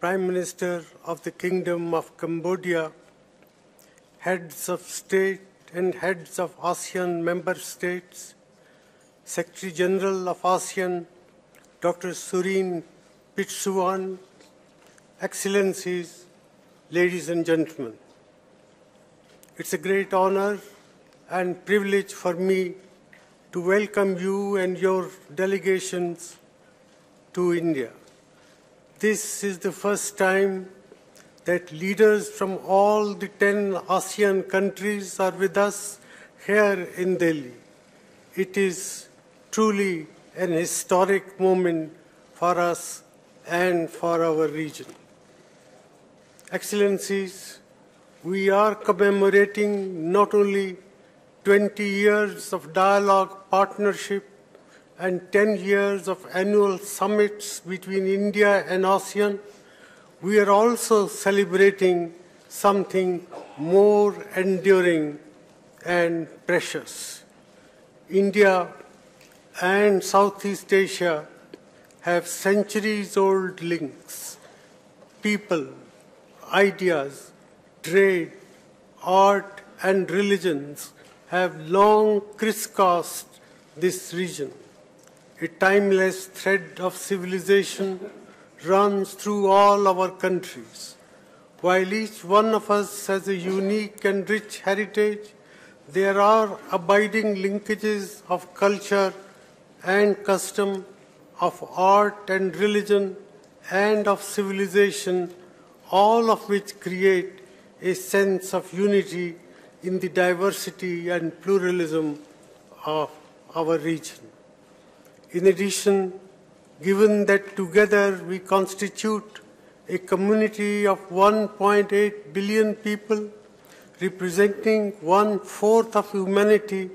Prime Minister of the Kingdom of Cambodia, heads of state and heads of ASEAN member states, Secretary General of ASEAN, Dr. Surin Pitsuwan, Excellencies, ladies and gentlemen. It's a great honor and privilege for me to welcome you and your delegations to India. This is the first time that leaders from all the 10 ASEAN countries are with us here in Delhi. It is truly an historic moment for us and for our region. Excellencies, we are commemorating not only 20 years of dialogue, partnership, and 10 years of annual summits between India and ASEAN, we are also celebrating something more enduring and precious. India and Southeast Asia have centuries-old links. People, ideas, trade, art, and religions have long crisscrossed this region. A timeless thread of civilization runs through all our countries. While each one of us has a unique and rich heritage, there are abiding linkages of culture and custom, of art and religion, and of civilization, all of which create a sense of unity in the diversity and pluralism of our region. In addition, given that together we constitute a community of 1.8 billion people, representing 1/4 of humanity,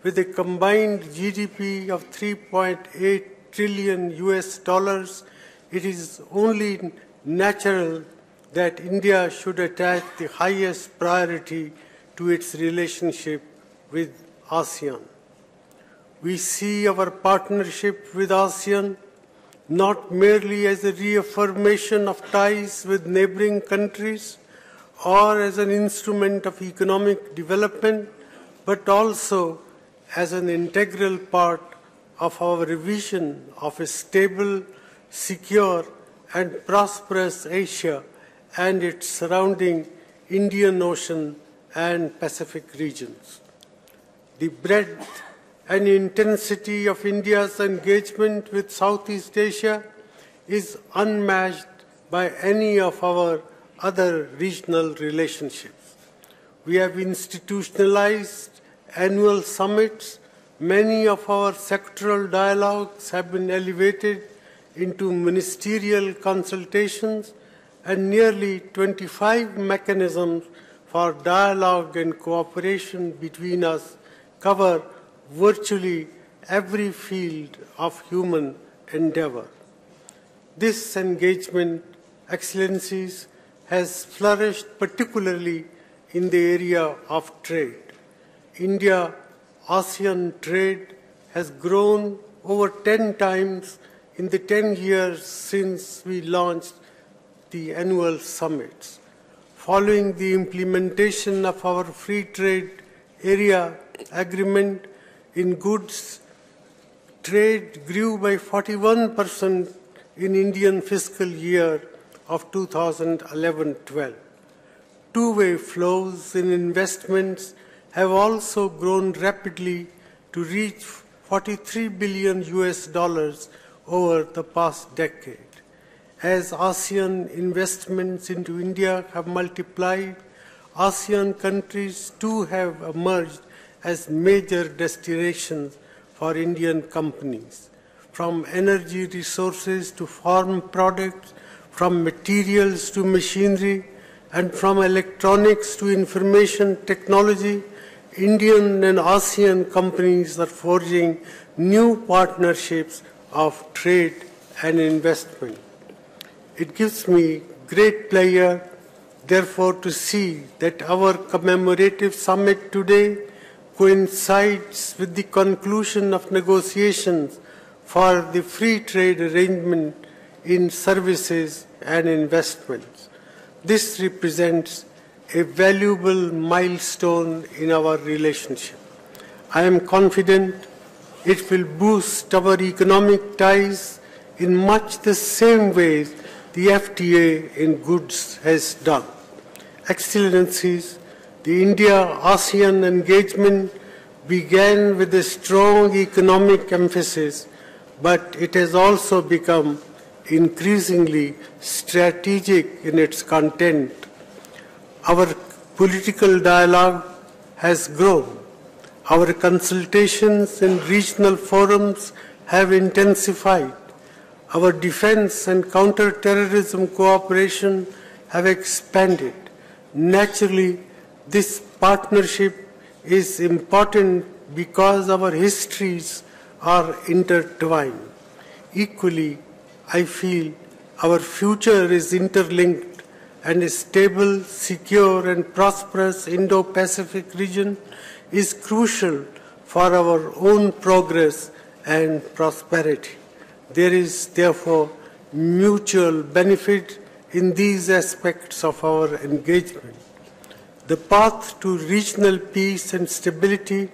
with a combined GDP of 3.8 trillion US, it is only natural that India should attach the highest priority to its relationship with ASEAN. We see our partnership with ASEAN not merely as a reaffirmation of ties with neighboring countries or as an instrument of economic development, but also as an integral part of our vision of a stable, secure, and prosperous Asia and its surrounding Indian Ocean and Pacific regions. The breadth and intensity of India's engagement with Southeast Asia is unmatched by any of our other regional relationships. We have institutionalized annual summits. Many of our sectoral dialogues have been elevated into ministerial consultations, and nearly 25 mechanisms for dialogue and cooperation between us cover virtually every field of human endeavor. This engagement, Excellencies, has flourished particularly in the area of trade. India-ASEAN trade has grown over 10 times in the 10 years since we launched the annual summits. Following the implementation of our free trade area agreement in goods, trade grew by 41% in Indian fiscal year of 2011-12. Two-way flows in investments have also grown rapidly to reach $43 billion over the past decade. As ASEAN investments into India have multiplied, ASEAN countries too have emerged as major destinations for Indian companies. From energy resources to farm products, from materials to machinery, and from electronics to information technology, Indian and ASEAN companies are forging new partnerships of trade and investment. It gives me great pleasure, therefore, to see that our commemorative summit today coincides with the conclusion of negotiations for the free trade arrangement in services and investments. This represents a valuable milestone in our relationship. I am confident it will boost our economic ties in much the same ways the FTA in goods has done. Excellencies, the India-ASEAN engagement began with a strong economic emphasis, but it has also become increasingly strategic in its content. Our political dialogue has grown. Our consultations in regional forums have intensified. Our defense and counter-terrorism cooperation have expanded. Naturally, this partnership is important because our histories are intertwined. Equally, I feel our future is interlinked, and a stable, secure, and prosperous Indo-Pacific region is crucial for our own progress and prosperity. There is, therefore, mutual benefit in these aspects of our engagement. The path to regional peace and stability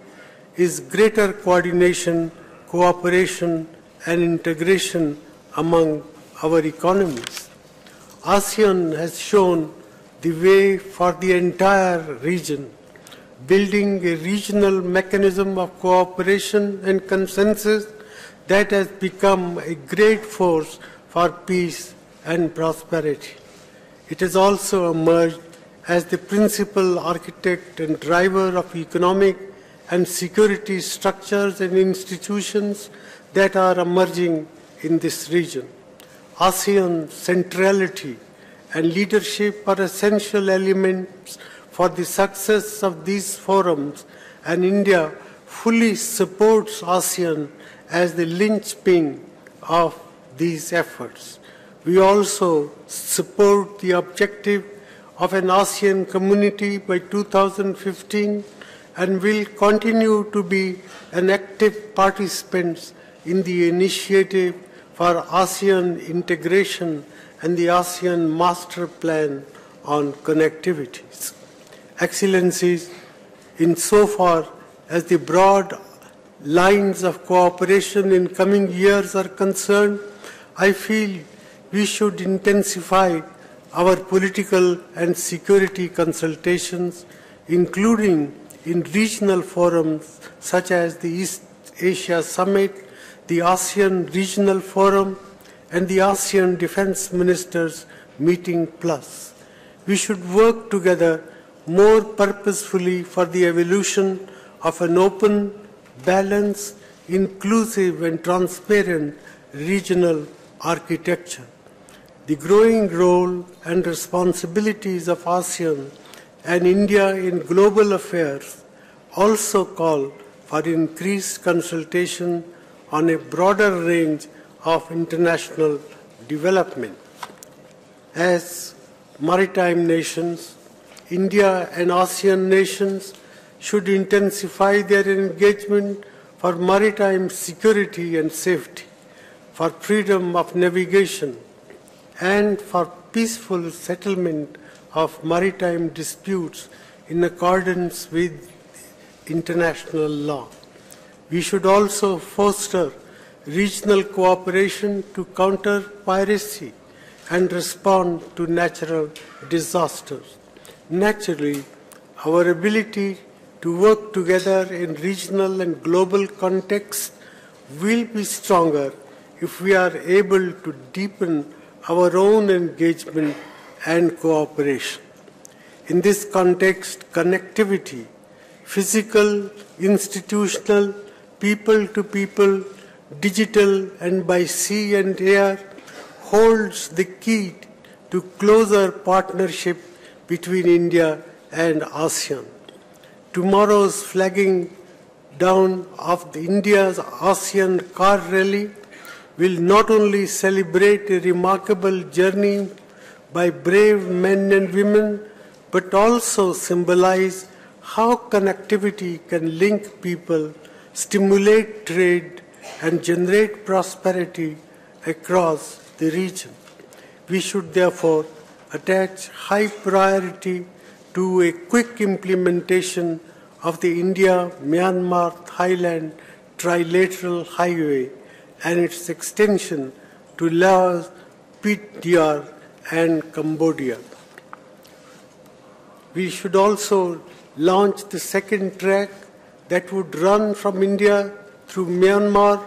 is greater coordination, cooperation, and integration among our economies. ASEAN has shown the way for the entire region, building a regional mechanism of cooperation and consensus that has become a great force for peace and prosperity. It has also emerged as the principal architect and driver of economic and security structures and institutions that are emerging in this region. ASEAN's centrality and leadership are essential elements for the success of these forums, and India fully supports ASEAN as the linchpin of these efforts. We also support the objective of an ASEAN community by 2015 and will continue to be an active participant in the initiative for ASEAN integration and the ASEAN Master Plan on Connectivities. Excellencies, insofar as the broad lines of cooperation in coming years are concerned, I feel we should intensify our political and security consultations, including in regional forums such as the East Asia Summit, the ASEAN Regional Forum, and the ASEAN Defense Ministers Meeting Plus. We should work together more purposefully for the evolution of an open, balanced, inclusive, and transparent regional architecture. The growing role and responsibilities of ASEAN and India in global affairs also call for increased consultation on a broader range of international development. As maritime nations, India and ASEAN nations should intensify their engagement for maritime security and safety, for freedom of navigation, and for peaceful settlement of maritime disputes in accordance with international law. We should also foster regional cooperation to counter piracy and respond to natural disasters. Naturally, our ability to work together in regional and global contexts will be stronger if we are able to deepen our own engagement and cooperation. In this context, connectivity, physical, institutional, people-to-people, digital, and by sea and air, holds the key to closer partnership between India and ASEAN. Tomorrow's flagging down of India's ASEAN car rally will not only celebrate a remarkable journey by brave men and women, but also symbolize how connectivity can link people, stimulate trade, and generate prosperity across the region. We should therefore attach high priority to a quick implementation of the India-Myanmar-Thailand trilateral highway and its extension to Laos, PDR, and Cambodia. We should also launch the second track that would run from India through Myanmar,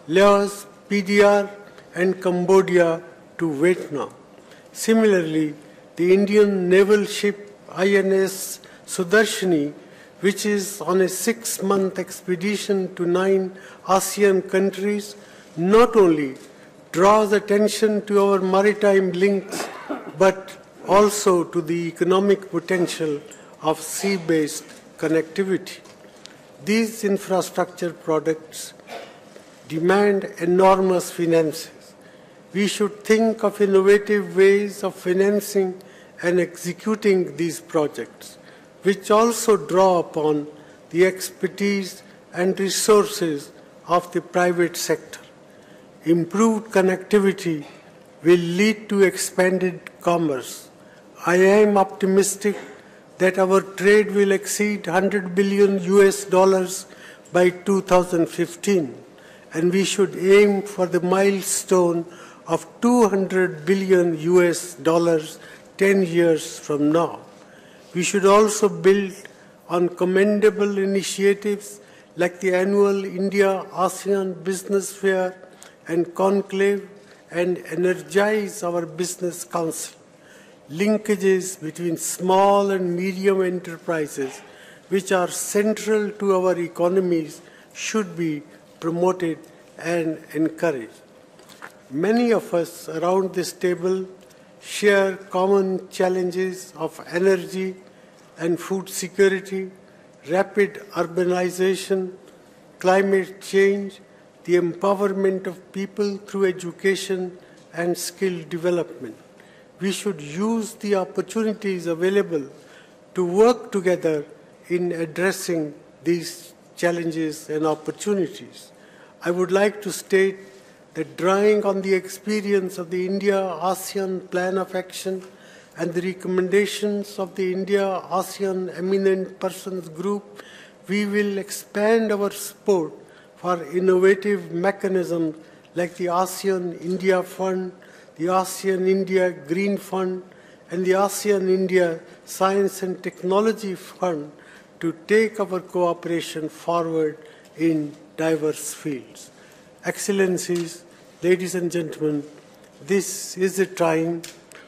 Laos, PDR, and Cambodia to Vietnam. Similarly, the Indian naval ship INS Sudarshani, which is on a 6-month expedition to 9 ASEAN countries, not only draws attention to our maritime links, but also to the economic potential of sea-based connectivity. These infrastructure projects demand enormous finances. We should think of innovative ways of financing and executing these projects, which also draw upon the expertise and resources of the private sector. Improved connectivity will lead to expanded commerce. I am optimistic that our trade will exceed $100 billion by 2015, and we should aim for the milestone of $200 billion 10 years from now. We should also build on commendable initiatives like the annual India-ASEAN Business Fair and Conclave and energize our business council. Linkages between small and medium enterprises, which are central to our economies, should be promoted and encouraged. Many of us around this table share common challenges of energy and food security, rapid urbanization, climate change, the empowerment of people through education and skill development. We should use the opportunities available to work together in addressing these challenges and opportunities. I would like to state that drawing on the experience of the India-ASEAN Plan of Action and the recommendations of the India-ASEAN Eminent Persons Group, we will expand our support for innovative mechanisms like the ASEAN-India Fund, the ASEAN-India Green Fund, and the ASEAN-India Science and Technology Fund to take our cooperation forward in diverse fields. Excellencies, ladies and gentlemen, this is a time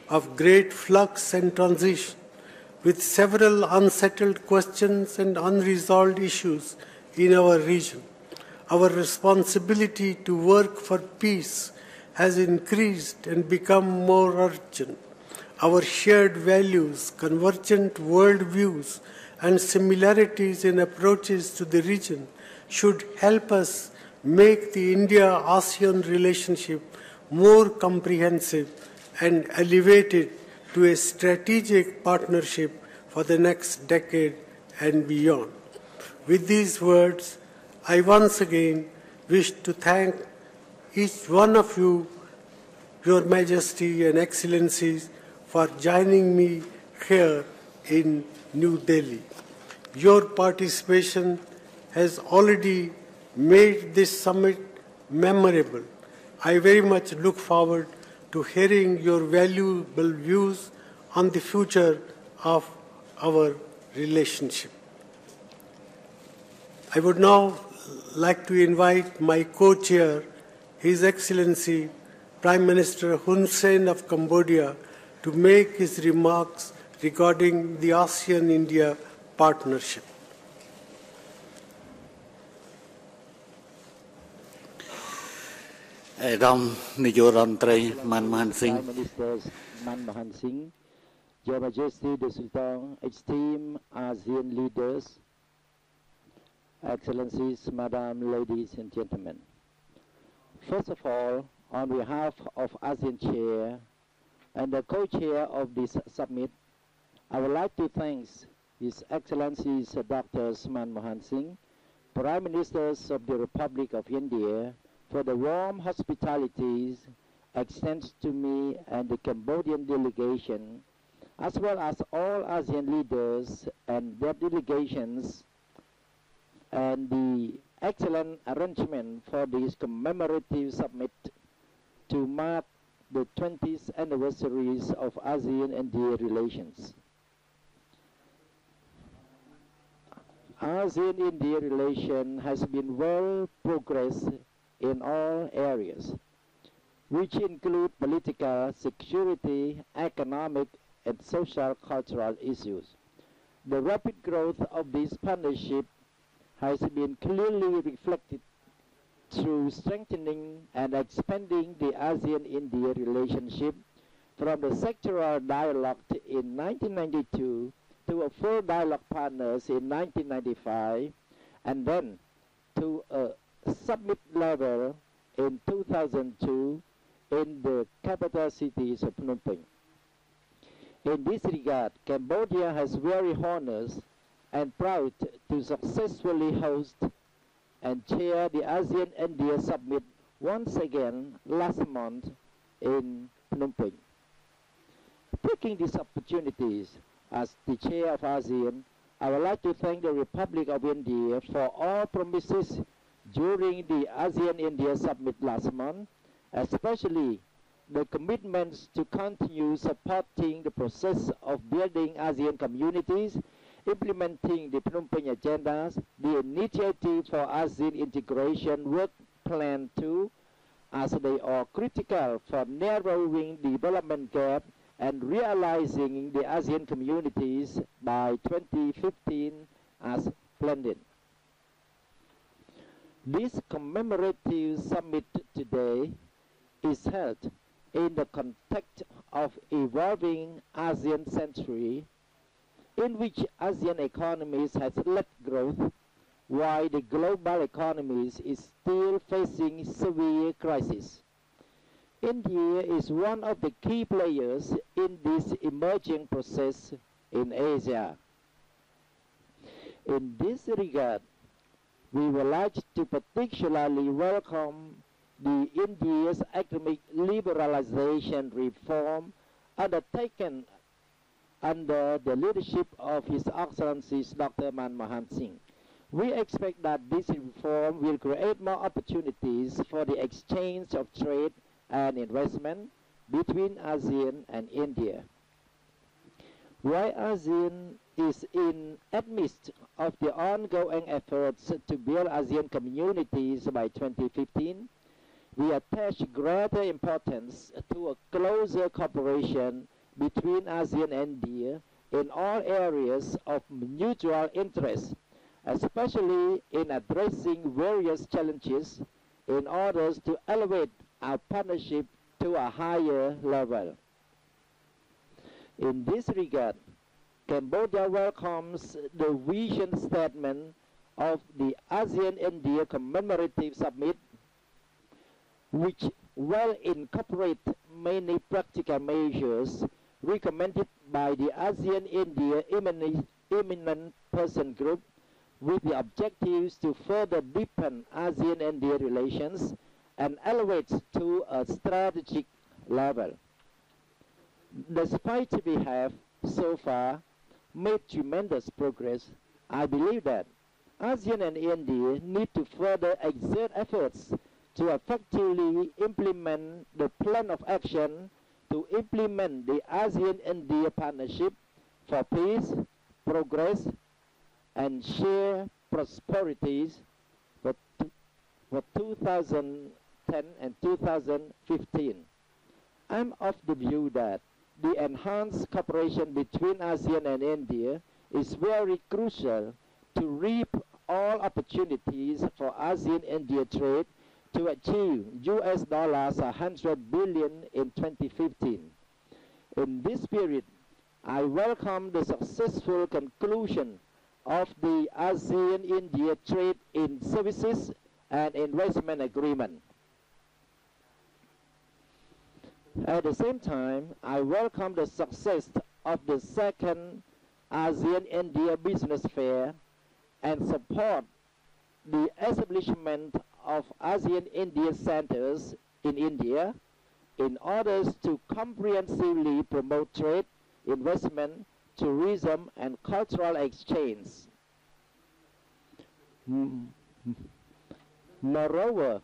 of great flux and transition, with several unsettled questions and unresolved issues in our region. Our responsibility to work for peace has increased and become more urgent. Our shared values, convergent worldviews, and similarities in approaches to the region should help us make the India-ASEAN relationship more comprehensive and elevate it to a strategic partnership for the next decade and beyond. With these words, I once again wish to thank each one of you, Your Majesty and Excellencies, for joining me here in New Delhi. Your participation has already made this summit memorable. I very much look forward to hearing your valuable views on the future of our relationship. I would now like to invite my co-chair, His Excellency Prime Minister Hun Sen of Cambodia, to make his remarks regarding the ASEAN-India Partnership. Prime Minister Manmohan Singh, Your Majesty the Sultan, esteemed ASEAN leaders, Excellencies, Madam, ladies and gentlemen. First of all, on behalf of ASEAN Chair and the co-chair of this summit, I would like to thank His Excellencies Dr. Manmohan Singh, Prime Ministers of the Republic of India, for the warm hospitalities extends to me and the Cambodian delegation, as well as all ASEAN leaders and their delegations, and the excellent arrangement for this commemorative summit to mark the 20th anniversaries of ASEAN-India relations. ASEAN-India relation has been well progressed in all areas, which include political, security, economic, and social cultural issues. The rapid growth of this partnership has been clearly reflected through strengthening and expanding the ASEAN-India relationship from the sectoral dialogue in 1992 to a full dialogue partners in 1995, and then to a summit level in 2002 in the capital cities of Phnom Penh. In this regard, Cambodia has very honored and proud to successfully host and chair the ASEAN-India Summit once again last month in Phnom Penh. Taking these opportunities as the chair of ASEAN, I would like to thank the Republic of India for all promises during the ASEAN-India Summit last month, especially the commitments to continue supporting the process of building ASEAN communities, implementing the Phnom Penh agendas, the initiative for ASEAN integration work plan 2, as they are critical for narrowing the development gap and realizing the ASEAN communities by 2015 as planned. This commemorative summit today is held in the context of evolving ASEAN century, in which ASEAN economies has led growth, while the global economies is still facing severe crisis. India is one of the key players in this emerging process in Asia. In this regard, we would like to particularly welcome the India's economic liberalization reform undertaken under the leadership of His Excellency Dr. Manmohan Singh. We expect that this reform will create more opportunities for the exchange of trade and investment between ASEAN and India. While ASEAN is in amidst of the ongoing efforts to build ASEAN communities by 2015, we attach greater importance to a closer cooperation between ASEAN and India in all areas of mutual interest, especially in addressing various challenges in order to elevate our partnership to a higher level. In this regard, Cambodia welcomes the vision statement of the ASEAN-India Commemorative Summit, which will incorporate many practical measures recommended by the ASEAN-India Eminent Persons Group, with the objectives to further deepen ASEAN-India relations and elevate to a strategic level. Despite we have so far made tremendous progress, I believe that ASEAN and India need to further exert efforts to effectively implement the plan of action to implement the ASEAN-India Partnership for Peace, Progress, and Shared Prosperities for 2010 and 2015. I'm of the view that the enhanced cooperation between ASEAN and India is very crucial to reap all opportunities for ASEAN-India trade to achieve $100 billion in 2015. In this period, I welcome the successful conclusion of the ASEAN-India Trade in Services and Investment Agreement. At the same time, I welcome the success of the second ASEAN-India Business Fair and support the establishment of ASEAN-India centers in India in order to comprehensively promote trade, investment, tourism, and cultural exchange. Moreover,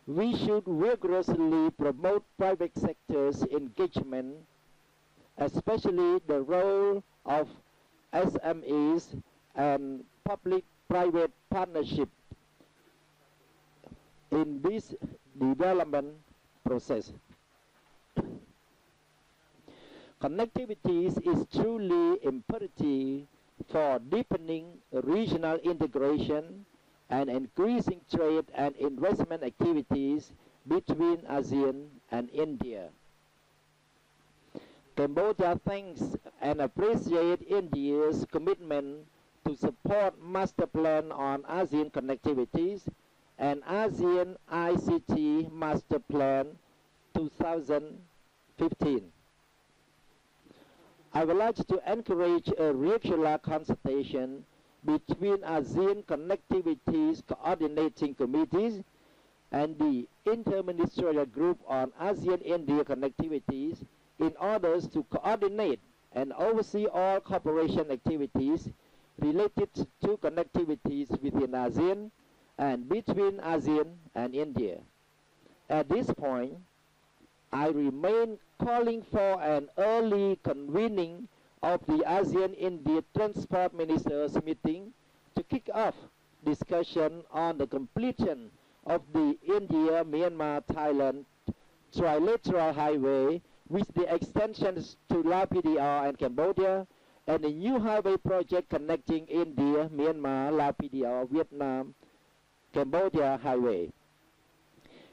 we should vigorously promote private sector's engagement, especially the role of SMEs and public-private partnership in this development process. Connectivity is truly imperative for deepening regional integration and increasing trade and investment activities between ASEAN and India. Cambodia thanks and appreciates India's commitment to support Master Plan on ASEAN Connectivities and ASEAN ICT Master Plan 2015. I would like to encourage a regular consultation between ASEAN Connectivities Coordinating Committees and the Interministerial Group on ASEAN-India Connectivities in order to coordinate and oversee all cooperation activities related to connectivities within ASEAN and between ASEAN and India. At this point, I remain calling for an early convening of the ASEAN-India Transport Ministers meeting to kick off discussion on the completion of the India-Myanmar-Thailand trilateral highway with the extensions to Lao PDR and Cambodia, and a new highway project connecting India, Myanmar, Lao PDR, Vietnam, Cambodia highway.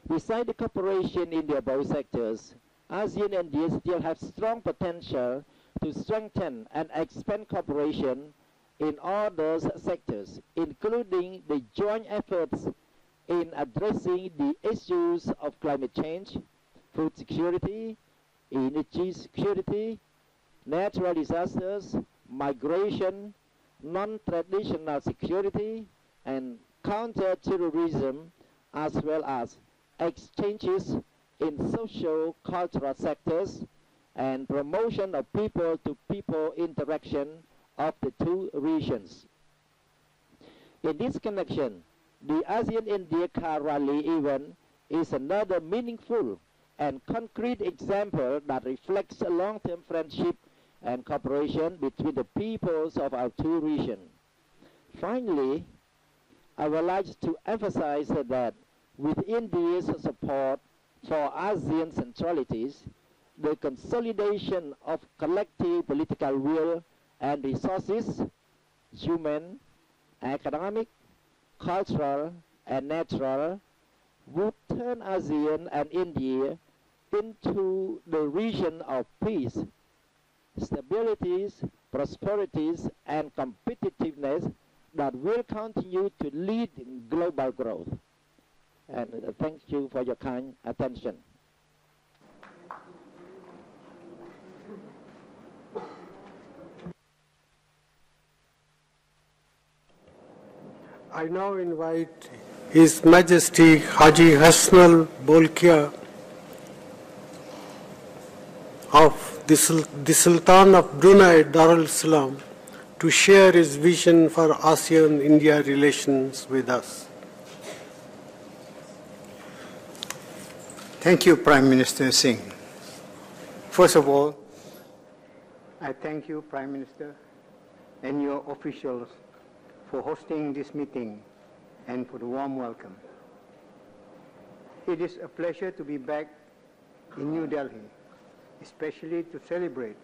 Besides the cooperation in the above sectors, ASEAN and India still have strong potential to strengthen and expand cooperation in all those sectors, including the joint efforts in addressing the issues of climate change, food security, energy security, natural disasters, migration, non-traditional security, and counter-terrorism, as well as exchanges in social-cultural sectors and promotion of people-to-people interaction of the two regions. In this connection, the ASEAN-India Car Rally event is another meaningful and concrete example that reflects a long-term friendship and cooperation between the peoples of our two regions. Finally, I would like to emphasize that with India's support for ASEAN centralities, the consolidation of collective political will and resources, human, economic, cultural, and natural, would turn ASEAN and India into the region of peace, stabilities, prosperities, and competitiveness that will continue to lead in global growth. And thank you for your kind attention. I now invite His Majesty Haji Hasnal Bolkiah of the Sultan of Brunei Darussalam to share his vision for ASEAN-India relations with us. Thank you, Prime Minister Singh. First of all, I thank you, Prime Minister, and your officials for hosting this meeting and for the warm welcome. It is a pleasure to be back in New Delhi, especially to celebrate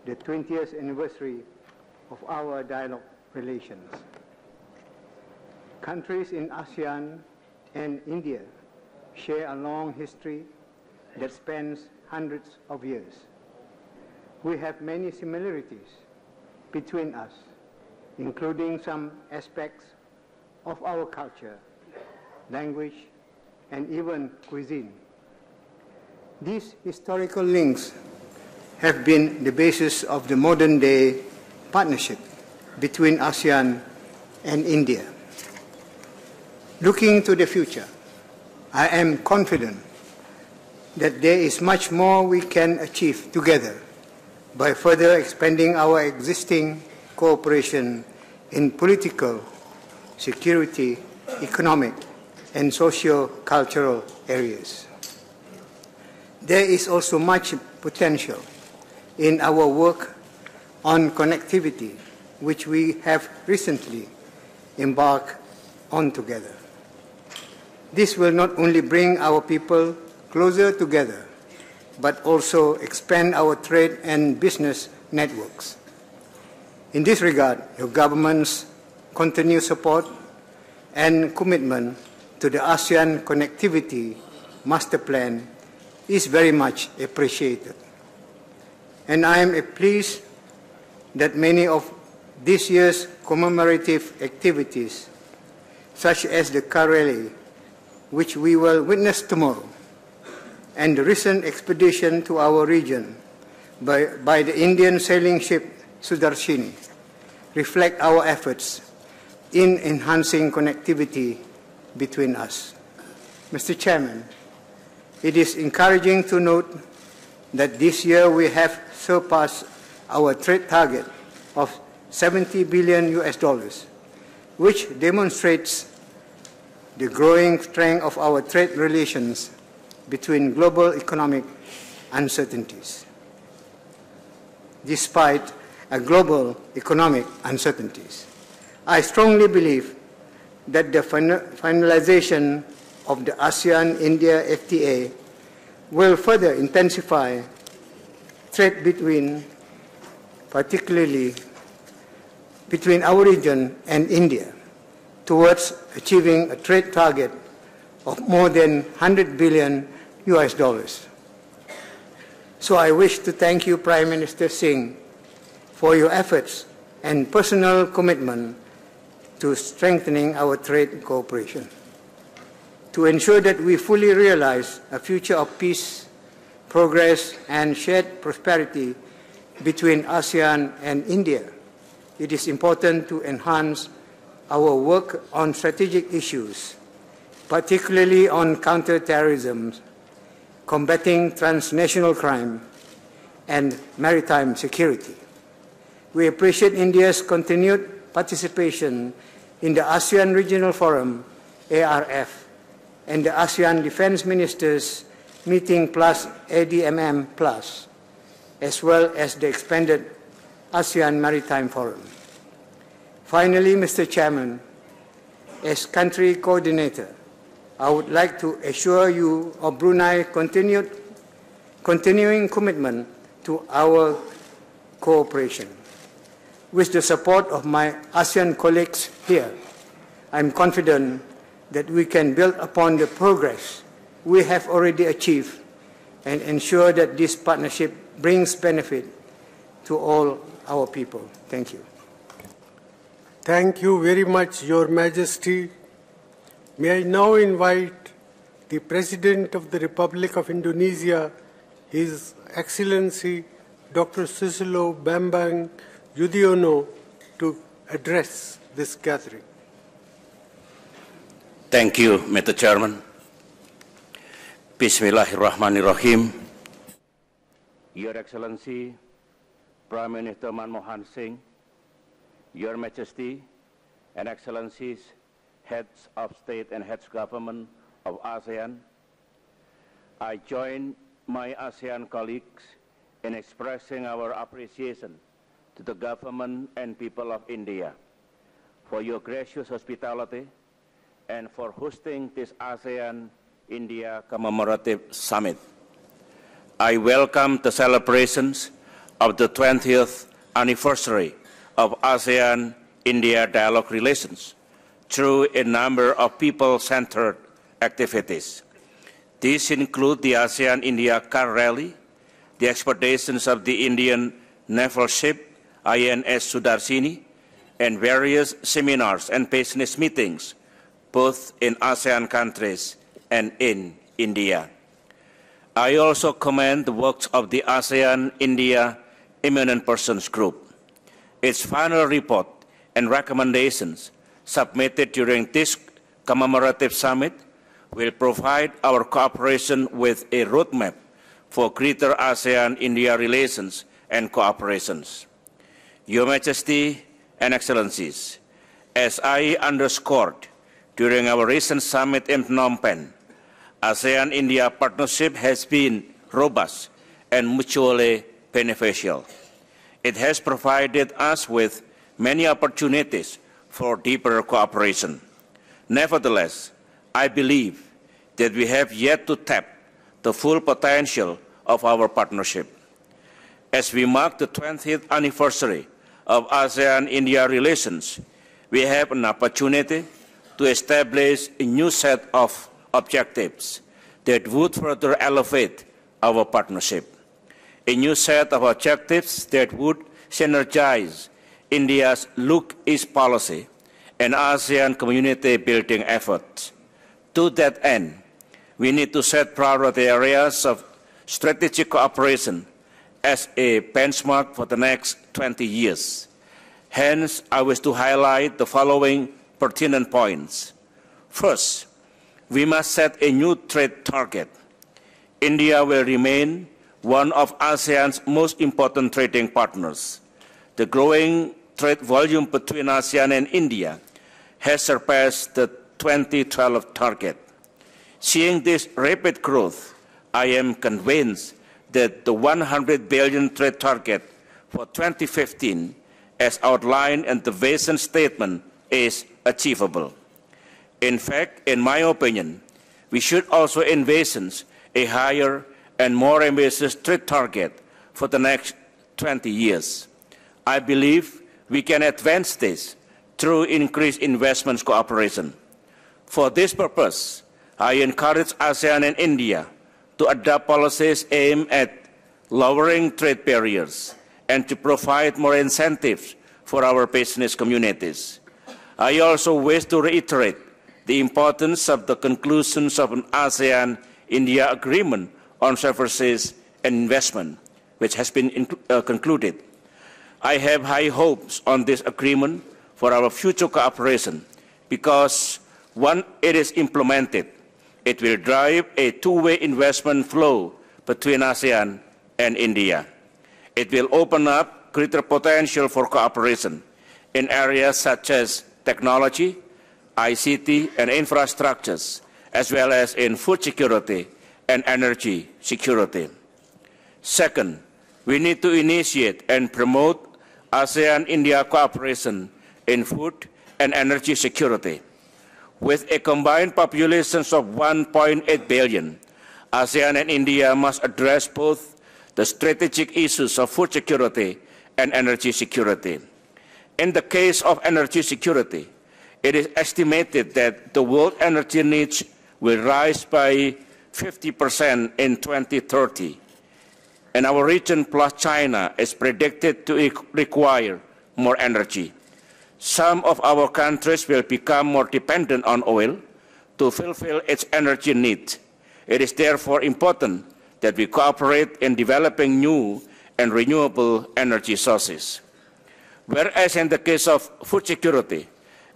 the 20th anniversary of our dialogue relations. Countries in ASEAN and India share a long history that spans hundreds of years. We have many similarities between us, including some aspects of our culture, language, and even cuisine. These historical links have been the basis of the modern-day partnership between ASEAN and India. Looking to the future, I am confident that there is much more we can achieve together by further expanding our existing cooperation in political, security, economic, and socio-cultural areas. There is also much potential in our work on connectivity, which we have recently embarked on together. This will not only bring our people closer together, but also expand our trade and business networks. In this regard, your government's continued support and commitment to the ASEAN Connectivity Master Plan is very much appreciated. And I am pleased that many of this year's commemorative activities, such as the car rally, which we will witness tomorrow, and the recent expedition to our region by the Indian sailing ship Sudarshini, reflect our efforts in enhancing connectivity between us. Mr. Chairman, it is encouraging to note that this year we have surpassed our trade target of $70 billion, which demonstrates the growing strength of our trade relations between global economic uncertainties. Despite global economic uncertainties, I strongly believe that the finalization of the ASEAN-India FTA will further intensify trade particularly between our region and India, towards achieving a trade target of more than $100 billion. So I wish to thank you, Prime Minister Singh, for your efforts and personal commitment to strengthening our trade cooperation, to ensure that we fully realize a future of peace, progress, and shared prosperity between ASEAN and India. It is important to enhance our work on strategic issues, particularly on counterterrorism, combating transnational crime, and maritime security. We appreciate India's continued participation in the ASEAN Regional Forum, ARF, and the ASEAN Defense Ministers Meeting plus ADMM plus, as well as the expanded ASEAN Maritime Forum. Finally, Mr. Chairman, as country coordinator, I would like to assure you of Brunei's continuing commitment to our cooperation. With the support of my ASEAN colleagues here, I am confident that we can build upon the progress we have already achieved and ensure that this partnership brings benefit to all our people. Thank you. Thank you very much, Your Majesty. May I now invite the President of the Republic of Indonesia, His Excellency Dr. Susilo Bambang Yudhoyono, to address this gathering. Thank you, Mr. Chairman. Bismillahirrahmanirrahim. Your Excellency, Prime Minister Manmohan Singh, Your Majesty and Excellencies, Heads of State and Heads of Government of ASEAN, I join my ASEAN colleagues in expressing our appreciation to the government and people of India for your gracious hospitality and for hosting this ASEAN-India Commemorative Summit. I welcome the celebrations of the 20th anniversary of ASEAN-India dialogue relations through a number of people-centered activities. These include the ASEAN-India car rally, the expeditions of the Indian naval ship INS Sudarshini, and various seminars and business meetings, both in ASEAN countries and in India. I also commend the works of the ASEAN-India Eminent Persons Group. Its final report and recommendations submitted during this commemorative summit will provide our cooperation with a roadmap for greater ASEAN-India relations and cooperations. Your Majesty and Excellencies, as I underscored during our recent summit in Phnom Penh, ASEAN-India Partnership has been robust and mutually beneficial. It has provided us with many opportunities for deeper cooperation. Nevertheless, I believe that we have yet to tap the full potential of our partnership. As we mark the 20th anniversary of ASEAN-India relations, we have an opportunity to establish a new set of objectives that would further elevate our partnership. A new set of objectives that would synergize India's Look East policy and ASEAN community building efforts. To that end, we need to set priority areas of strategic cooperation as a benchmark for the next 20 years. Hence, I wish to highlight the following pertinent points. First, we must set a new trade target. India will remain one of ASEAN's most important trading partners. The growing trade volume between ASEAN and India has surpassed the 2012 target. Seeing this rapid growth, I am convinced that the 100 billion trade target for 2015, as outlined in the vision statement, is achievable. In fact, in my opinion, we should also envision a higher and more ambitious trade target for the next 20 years. I believe we can advance this through increased investment cooperation. For this purpose, I encourage ASEAN and India to adopt policies aimed at lowering trade barriers and to provide more incentives for our business communities. I also wish to reiterate the importance of the conclusions of an ASEAN-India agreement on services and investment, which has been concluded. I have high hopes on this agreement for our future cooperation because, once it is implemented, it will drive a two-way investment flow between ASEAN and India. It will open up greater potential for cooperation in areas such as technology, ICT, and infrastructures, as well as in food security and energy security. Second, we need to initiate and promote ASEAN-India cooperation in food and energy security. With a combined population of 1.8 billion, ASEAN and India must address both the strategic issues of food security and energy security. In the case of energy security, it is estimated that the world energy needs will rise by 50% in 2030. And our region plus China is predicted to require more energy. Some of our countries will become more dependent on oil to fulfill its energy needs. It is therefore important that we cooperate in developing new and renewable energy sources. Whereas in the case of food security,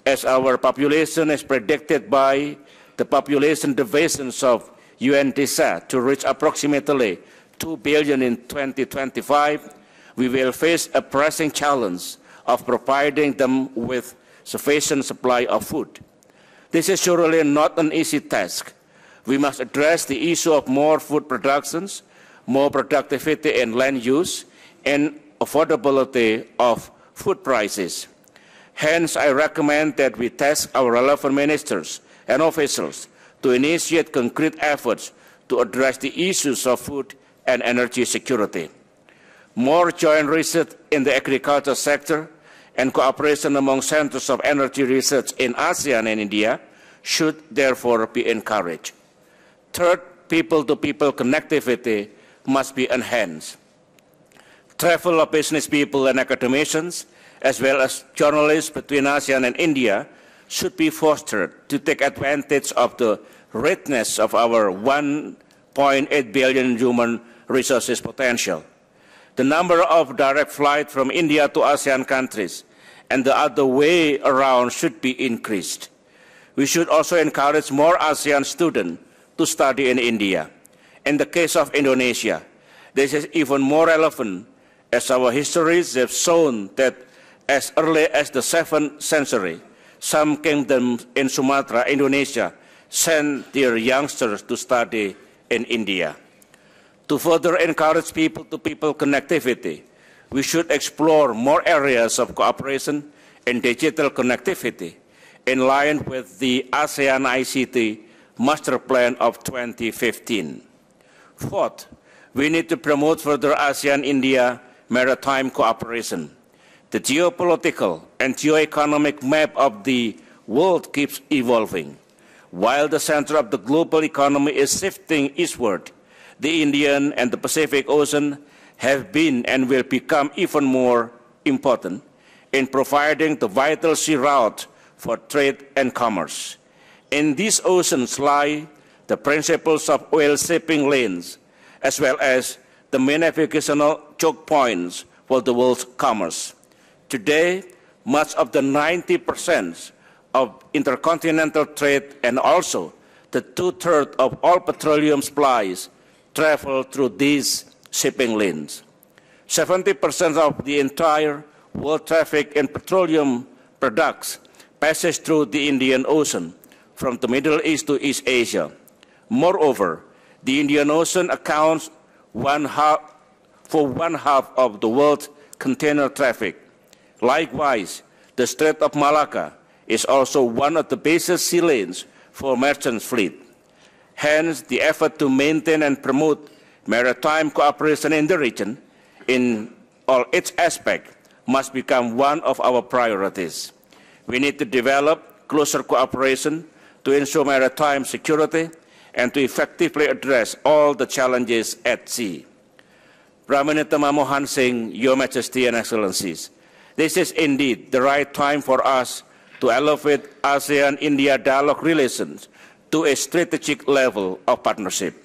as our population is predicted by the population divisions of UNDSA to reach approximately 2 billion in 2025, we will face a pressing challenge of providing them with sufficient supply of food. This is surely not an easy task. We must address the issue of more food productions, more productivity in land use, and affordability of food prices. Hence, I recommend that we task our relevant ministers and officials to initiate concrete efforts to address the issues of food and energy security. More joint research in the agriculture sector and cooperation among centers of energy research in ASEAN and India should therefore be encouraged. Third, people-to-people connectivity must be enhanced. Travel of business people and academicians, as well as journalists between ASEAN and India, should be fostered to take advantage of the richness of our 1.8 billion human resources potential. The number of direct flights from India to ASEAN countries and the other way around should be increased. We should also encourage more ASEAN students to study in India. In the case of Indonesia, this is even more relevant as our histories have shown that as early as the 7th century, some kingdoms in Sumatra, Indonesia, sent their youngsters to study in India. To further encourage people-to-people connectivity, we should explore more areas of cooperation in digital connectivity in line with the ASEAN ICT Master Plan of 2015. Fourth, we need to promote further ASEAN-India maritime cooperation. The geopolitical and geoeconomic map of the world keeps evolving. While the center of the global economy is shifting eastward, the Indian and the Pacific Ocean have been and will become even more important in providing the vital sea route for trade and commerce. In these oceans lie the principles of oil shipping lanes, as well as the main navigational choke points for the world's commerce. Today, much of the 90% of intercontinental trade and also the 2/3 of all petroleum supplies travel through these shipping lanes. 70% of the entire world traffic in petroleum products passes through the Indian Ocean from the Middle East to East Asia. Moreover, the Indian Ocean accounts for one half of the world's container traffic. Likewise, the Strait of Malacca is also one of the busiest sea lanes for merchant fleet. Hence, the effort to maintain and promote maritime cooperation in the region in all its aspects must become one of our priorities. We need to develop closer cooperation to ensure maritime security and to effectively address all the challenges at sea. Prime Minister Manmohan Singh, Your Majesty and Excellencies, this is indeed the right time for us to elevate ASEAN-India dialogue relations to a strategic level of partnership,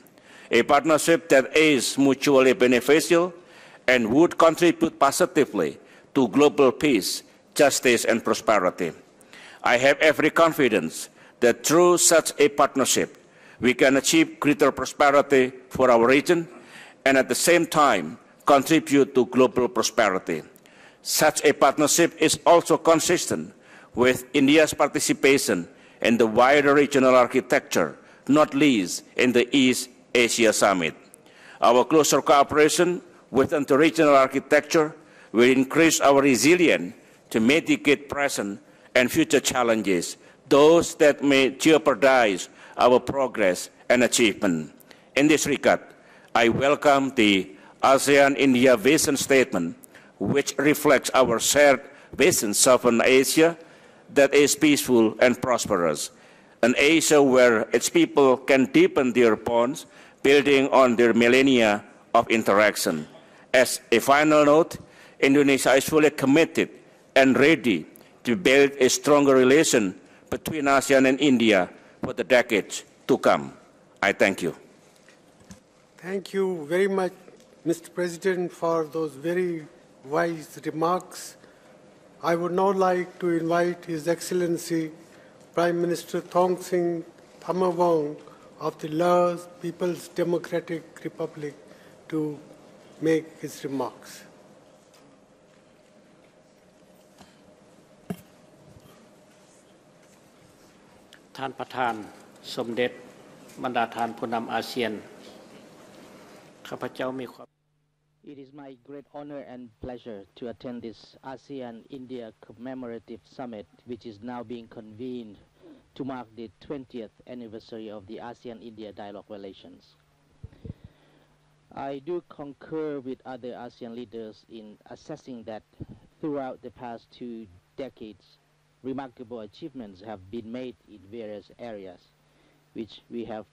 a partnership that is mutually beneficial and would contribute positively to global peace, justice, and prosperity. I have every confidence that through such a partnership, we can achieve greater prosperity for our region and at the same time contribute to global prosperity. Such a partnership is also consistent with India's participation in the wider regional architecture, not least in the East Asia Summit. Our closer cooperation within the regional architecture will increase our resilience to mitigate present and future challenges, those that may jeopardize our progress and achievement. In this regard, I welcome the ASEAN-India Vision Statement, which reflects our shared vision of an Asia that is peaceful and prosperous, an Asia where its people can deepen their bonds, building on their millennia of interaction. As a final note, Indonesia is fully committed and ready to build a stronger relation between ASEAN and India for the decades to come. I thank you. Thank you very much, Mr. President, for those very wise remarks. I would now like to invite His Excellency Prime Minister Thongsin Thamawong of the Laos People's Democratic Republic to make his remarks. ท่านประธานสมเด็จบรรดาท่านผู้นำอาเซียนข้าพเจ้ามีความ It is my great honor and pleasure to attend this ASEAN-India Commemorative Summit, which is now being convened to mark the 20th anniversary of the ASEAN-India dialogue relations. I do concur with other ASEAN leaders in assessing that throughout the past 2 decades, remarkable achievements have been made in various areas, which we have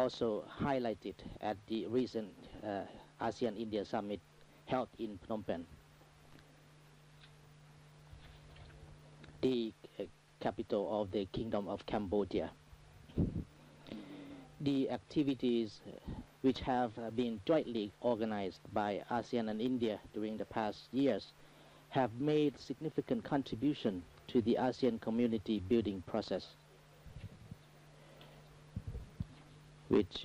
also highlighted at the recent ASEAN-India Summit held in Phnom Penh, the capital of the Kingdom of Cambodia. The activities which have been jointly organized by ASEAN and India during the past years have made significant contribution to the ASEAN community building process, which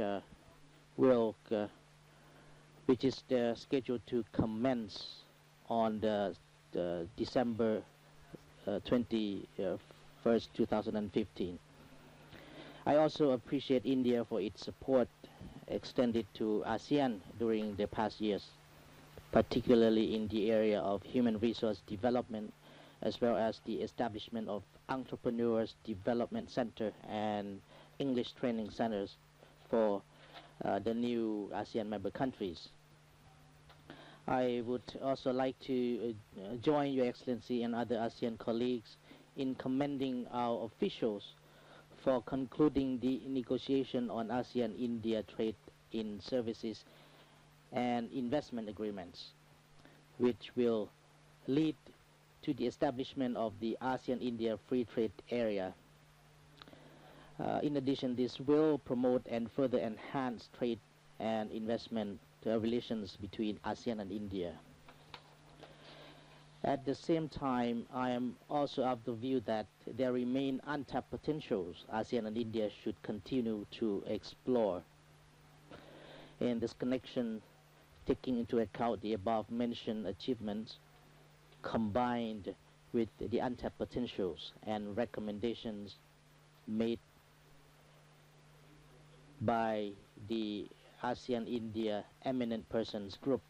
is scheduled to commence on the December 21st, 2015. I also appreciate India for its support extended to ASEAN during the past years, particularly in the area of human resource development, as well as the establishment of Entrepreneurs Development Center and English training centers for the new ASEAN member countries. I would also like to join Your Excellency and other ASEAN colleagues in commending our officials for concluding the negotiation on ASEAN-India trade in services and investment agreements, which will lead to the establishment of the ASEAN-India Free Trade Area. In addition, this will promote and further enhance trade and investment relations between ASEAN and India. At the same time, I am also of the view that there remain untapped potentials ASEAN and India should continue to explore. In this connection, taking into account the above-mentioned achievements, combined with the untapped potentials and recommendations made by the ASEAN-India Eminent Persons Group,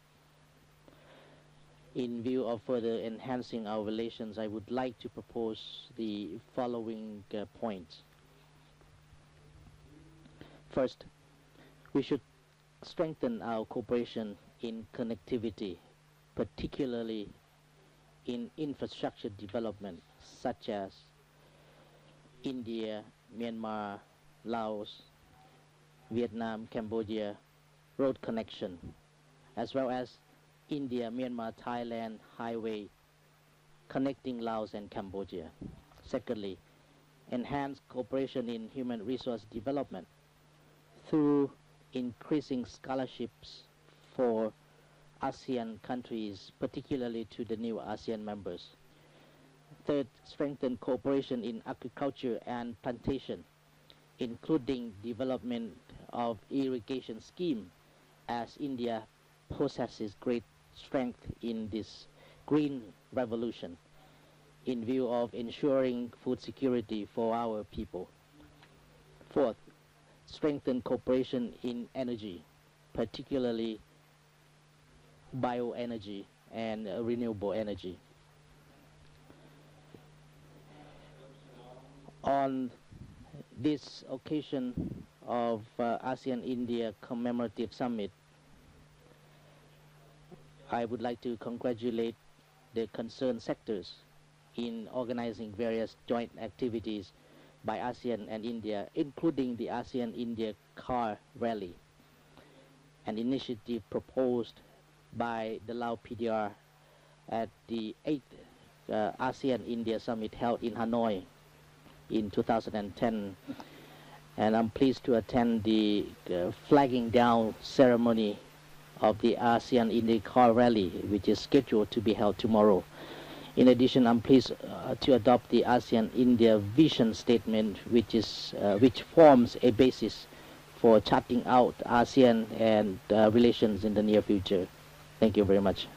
in view of further enhancing our relations, I would like to propose the following points. First, we should strengthen our cooperation in connectivity, particularly in infrastructure development, such as India, Myanmar, Laos, Vietnam, Cambodia road connection, as well as India, Myanmar, Thailand highway connecting Laos and Cambodia. Secondly, enhance cooperation in human resource development through increasing scholarships for ASEAN countries, particularly to the new ASEAN members. Third, strengthen cooperation in agriculture and plantation, including development of irrigation scheme, as India possesses great strength in this green revolution in view of ensuring food security for our people. Fourth, strengthen cooperation in energy, particularly bioenergy and renewable energy. On this occasion of ASEAN-India Commemorative Summit, I would like to congratulate the concerned sectors in organizing various joint activities by ASEAN and India, including the ASEAN-India Car Rally, an initiative proposed by the Lao PDR at the 8th ASEAN-India Summit held in Hanoi in 2010. And I'm pleased to attend the flagging down ceremony of the ASEAN-India Car Rally, which is scheduled to be held tomorrow. In addition, I'm pleased to adopt the ASEAN-India Vision Statement, which forms a basis for charting out ASEAN and relations in the near future. Thank you very much.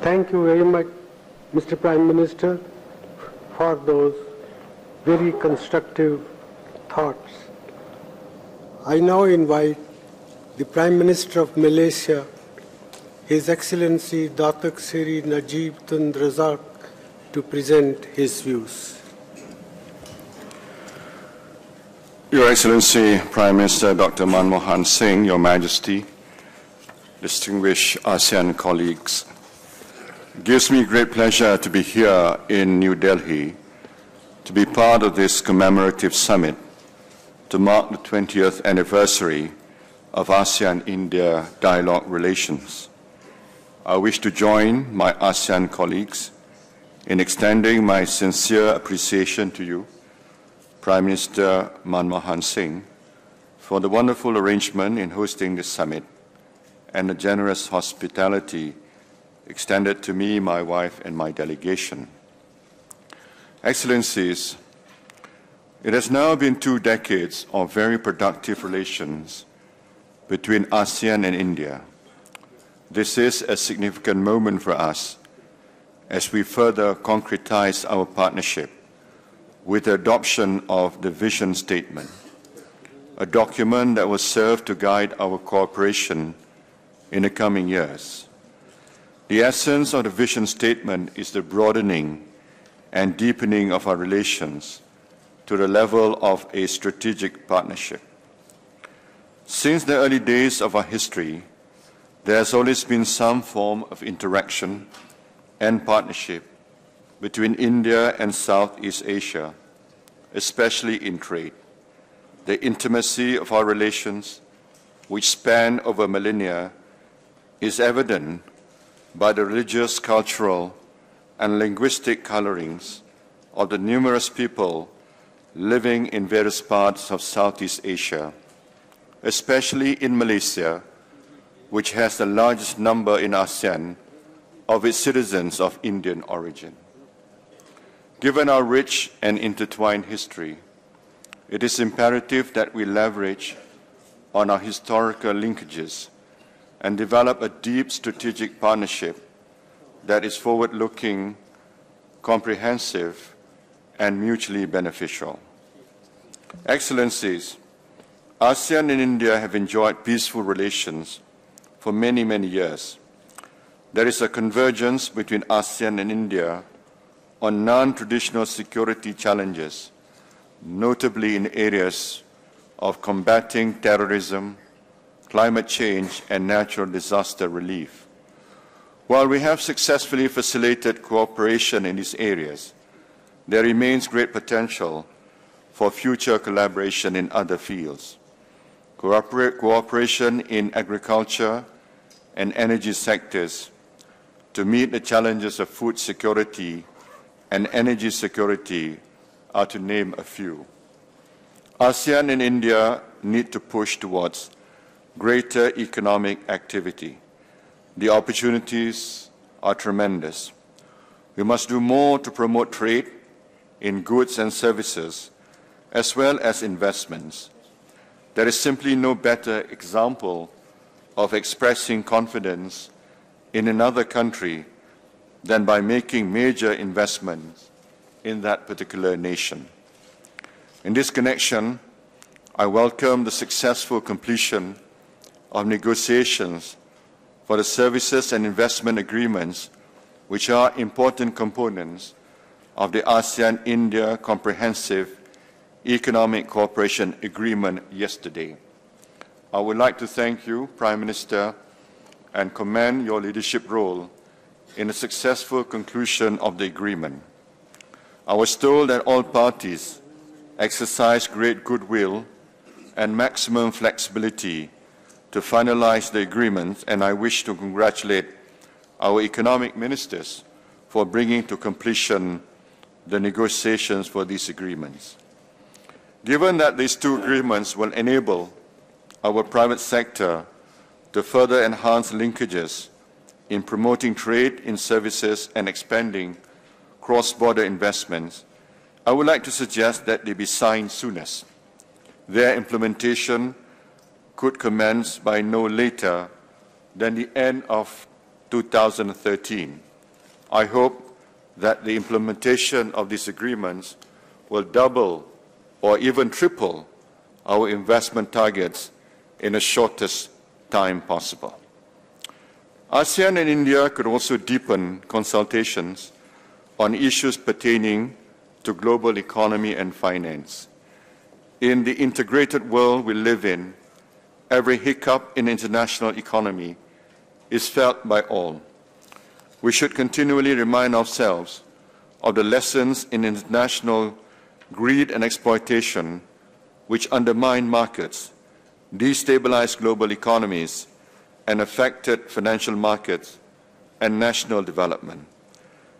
Thank you very much, Mr. Prime Minister, for those very constructive thoughts. I now invite the Prime Minister of Malaysia, His Excellency Datuk Seri Najib Tun Razak, to present his views. Your Excellency Prime Minister Dr. Manmohan Singh, Your Majesty, distinguished ASEAN colleagues, it gives me great pleasure to be here in New Delhi to be part of this commemorative summit to mark the 20th anniversary of ASEAN-India dialogue relations. I wish to join my ASEAN colleagues in extending my sincere appreciation to you, Prime Minister Manmohan Singh, for the wonderful arrangement in hosting this summit and the generous hospitality extended to me, my wife, and my delegation. Excellencies, it has now been 2 decades of very productive relations between ASEAN and India. This is a significant moment for us as we further concretize our partnership with the adoption of the Vision Statement, a document that will serve to guide our cooperation in the coming years. The essence of the Vision Statement is the broadening and deepening of our relations to the level of a strategic partnership. Since the early days of our history, there has always been some form of interaction and partnership between India and Southeast Asia, especially in trade. The intimacy of our relations, which span over millennia, is evident by the religious, cultural, and linguistic colorings of the numerous people living in various parts of Southeast Asia, especially in Malaysia, which has the largest number in ASEAN of its citizens of Indian origin. Given our rich and intertwined history, it is imperative that we leverage on our historical linkages and develop a deep strategic partnership that is forward-looking, comprehensive, and mutually beneficial. Excellencies, ASEAN and India have enjoyed peaceful relations for many, many years. There is a convergence between ASEAN and India on non-traditional security challenges, notably in areas of combating terrorism, climate change, and natural disaster relief. While we have successfully facilitated cooperation in these areas, there remains great potential for future collaboration in other fields. Cooperation in agriculture and energy sectors to meet the challenges of food security and energy security are to name a few. ASEAN and India need to push towards greater economic activity. The opportunities are tremendous. We must do more to promote trade in goods and services, as well as investments. There is simply no better example of expressing confidence in another country than by making major investments in that particular nation. In this connection, I welcome the successful completion of negotiations for the services and investment agreements, which are important components of the ASEAN-India Comprehensive Economic Cooperation Agreement yesterday. I would like to thank you, Prime Minister, and commend your leadership role in the successful conclusion of the agreement. I was told that all parties exercised great goodwill and maximum flexibility to finalize the agreement, and I wish to congratulate our economic ministers for bringing to completion the negotiations for these agreements. Given that these 2 agreements will enable our private sector to further enhance linkages in promoting trade in services and expanding cross-border investments, I would like to suggest that they be signed soonest. Their implementation could commence by no later than the end of 2013. I hope that the implementation of these agreements will double or even triple our investment targets in the shortest time possible. ASEAN and India could also deepen consultations on issues pertaining to global economy and finance. In the integrated world we live in, every hiccup in the international economy is felt by all. We should continually remind ourselves of the lessons in international greed and exploitation which undermine markets, destabilize global economies, and affected financial markets and national development.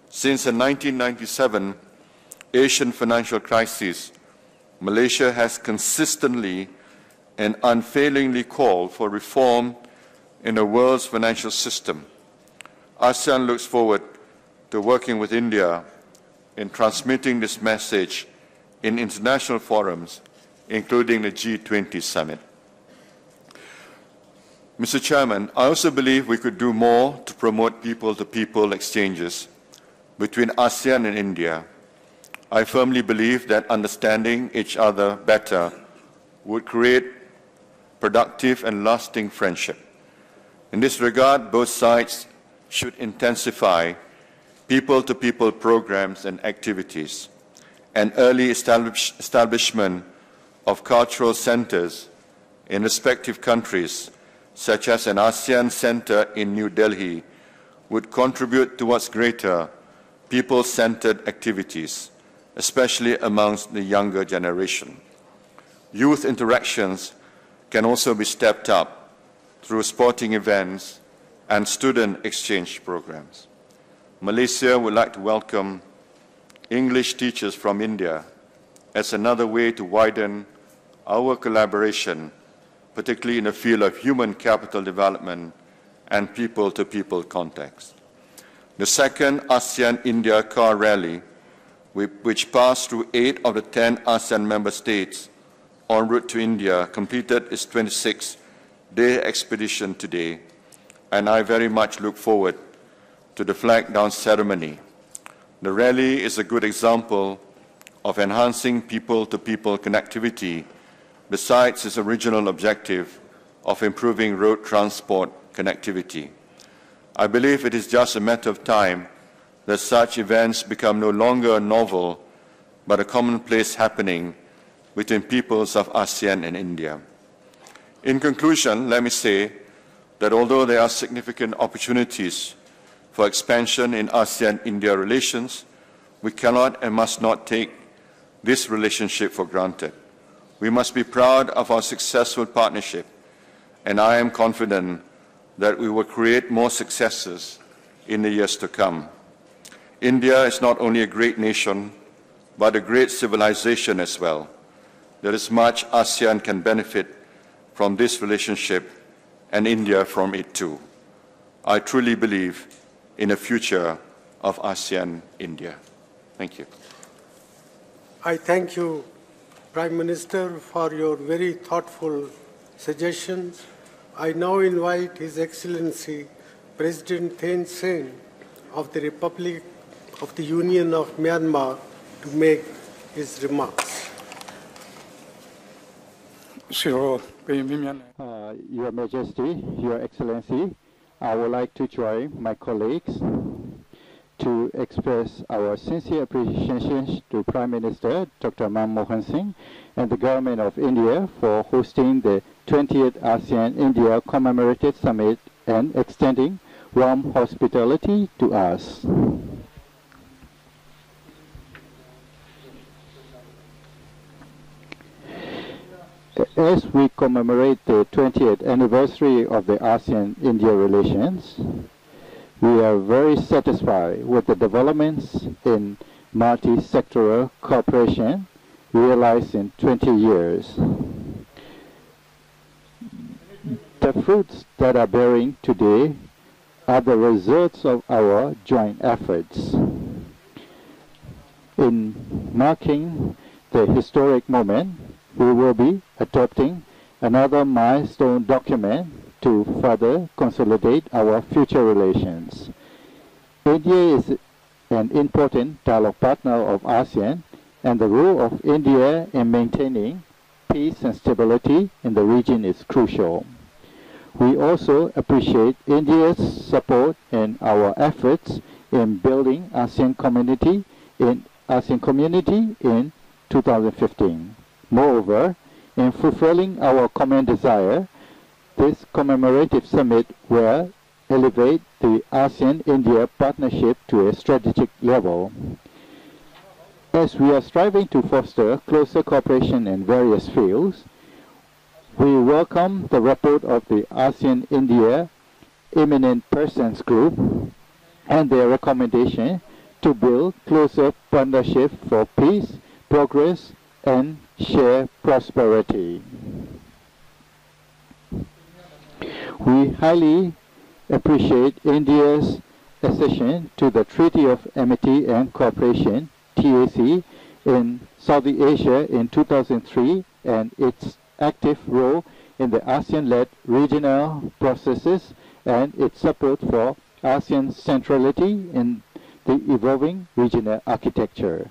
Since the 1997 Asian financial crisis, Malaysia has consistently and unfailingly called for reform in the world's financial system. ASEAN looks forward to working with India in transmitting this message in international forums, including the G20 summit. Mr. Chairman, I also believe we could do more to promote people-to-people exchanges between ASEAN and India. I firmly believe that understanding each other better would create productive and lasting friendship. In this regard, both sides should intensify people-to-people programs and activities, and early establishment of cultural centers in respective countries, such as an ASEAN Center in New Delhi, would contribute towards greater people-centered activities, especially amongst the younger generation. Youth interactions can also be stepped up through sporting events and student exchange programs. Malaysia would like to welcome English teachers from India as another way to widen our collaboration, particularly in the field of human capital development and people-to-people context. The second ASEAN-India car rally, which passed through 8 of the 10 ASEAN member states en route to India, completed its 26-day expedition today, and I very much look forward to the flag down ceremony. The rally is a good example of enhancing people-to-people connectivity, besides its original objective of improving road transport connectivity. I believe it is just a matter of time that such events become no longer a novel, but a commonplace happening between peoples of ASEAN and India. In conclusion, let me say that although there are significant opportunities for expansion in ASEAN-India relations, we cannot and must not take this relationship for granted. We must be proud of our successful partnership, and I am confident that we will create more successes in the years to come. India is not only a great nation, but a great civilization as well. There is much ASEAN can benefit from this relationship, and India from it too. I truly believe in a future of ASEAN-India. Thank you. I thank you, Prime Minister, for your very thoughtful suggestions. I now invite His Excellency President Thein Sein of the Republic of the Union of Myanmar to make his remarks. Your Majesty, Your Excellency, I would like to join my colleagues to express our sincere appreciation to Prime Minister Dr. Manmohan Singh and the Government of India for hosting the 20th ASEAN-India Commemorative Summit and extending warm hospitality to us. As we commemorate the 20th anniversary of the ASEAN-India relations, we are very satisfied with the developments in multi-sectoral cooperation realized in 20 years. The fruits that are bearing today are the results of our joint efforts. In marking the historic moment, we will be adopting another milestone document to further consolidate our future relations. India is an important dialogue partner of ASEAN, and the role of India in maintaining peace and stability in the region is crucial. We also appreciate India's support in our efforts in building ASEAN community in 2015. Moreover, in fulfilling our common desire, this commemorative summit will elevate the ASEAN-India Partnership to a strategic level. As we are striving to foster closer cooperation in various fields, we welcome the report of the ASEAN-India Eminent Persons Group and their recommendation to build closer partnership for peace, progress, and share prosperity. We highly appreciate India's accession to the Treaty of Amity and Cooperation, TAC, in Southeast Asia in 2003 and its active role in the ASEAN-led regional processes and its support for ASEAN's centrality in the evolving regional architecture.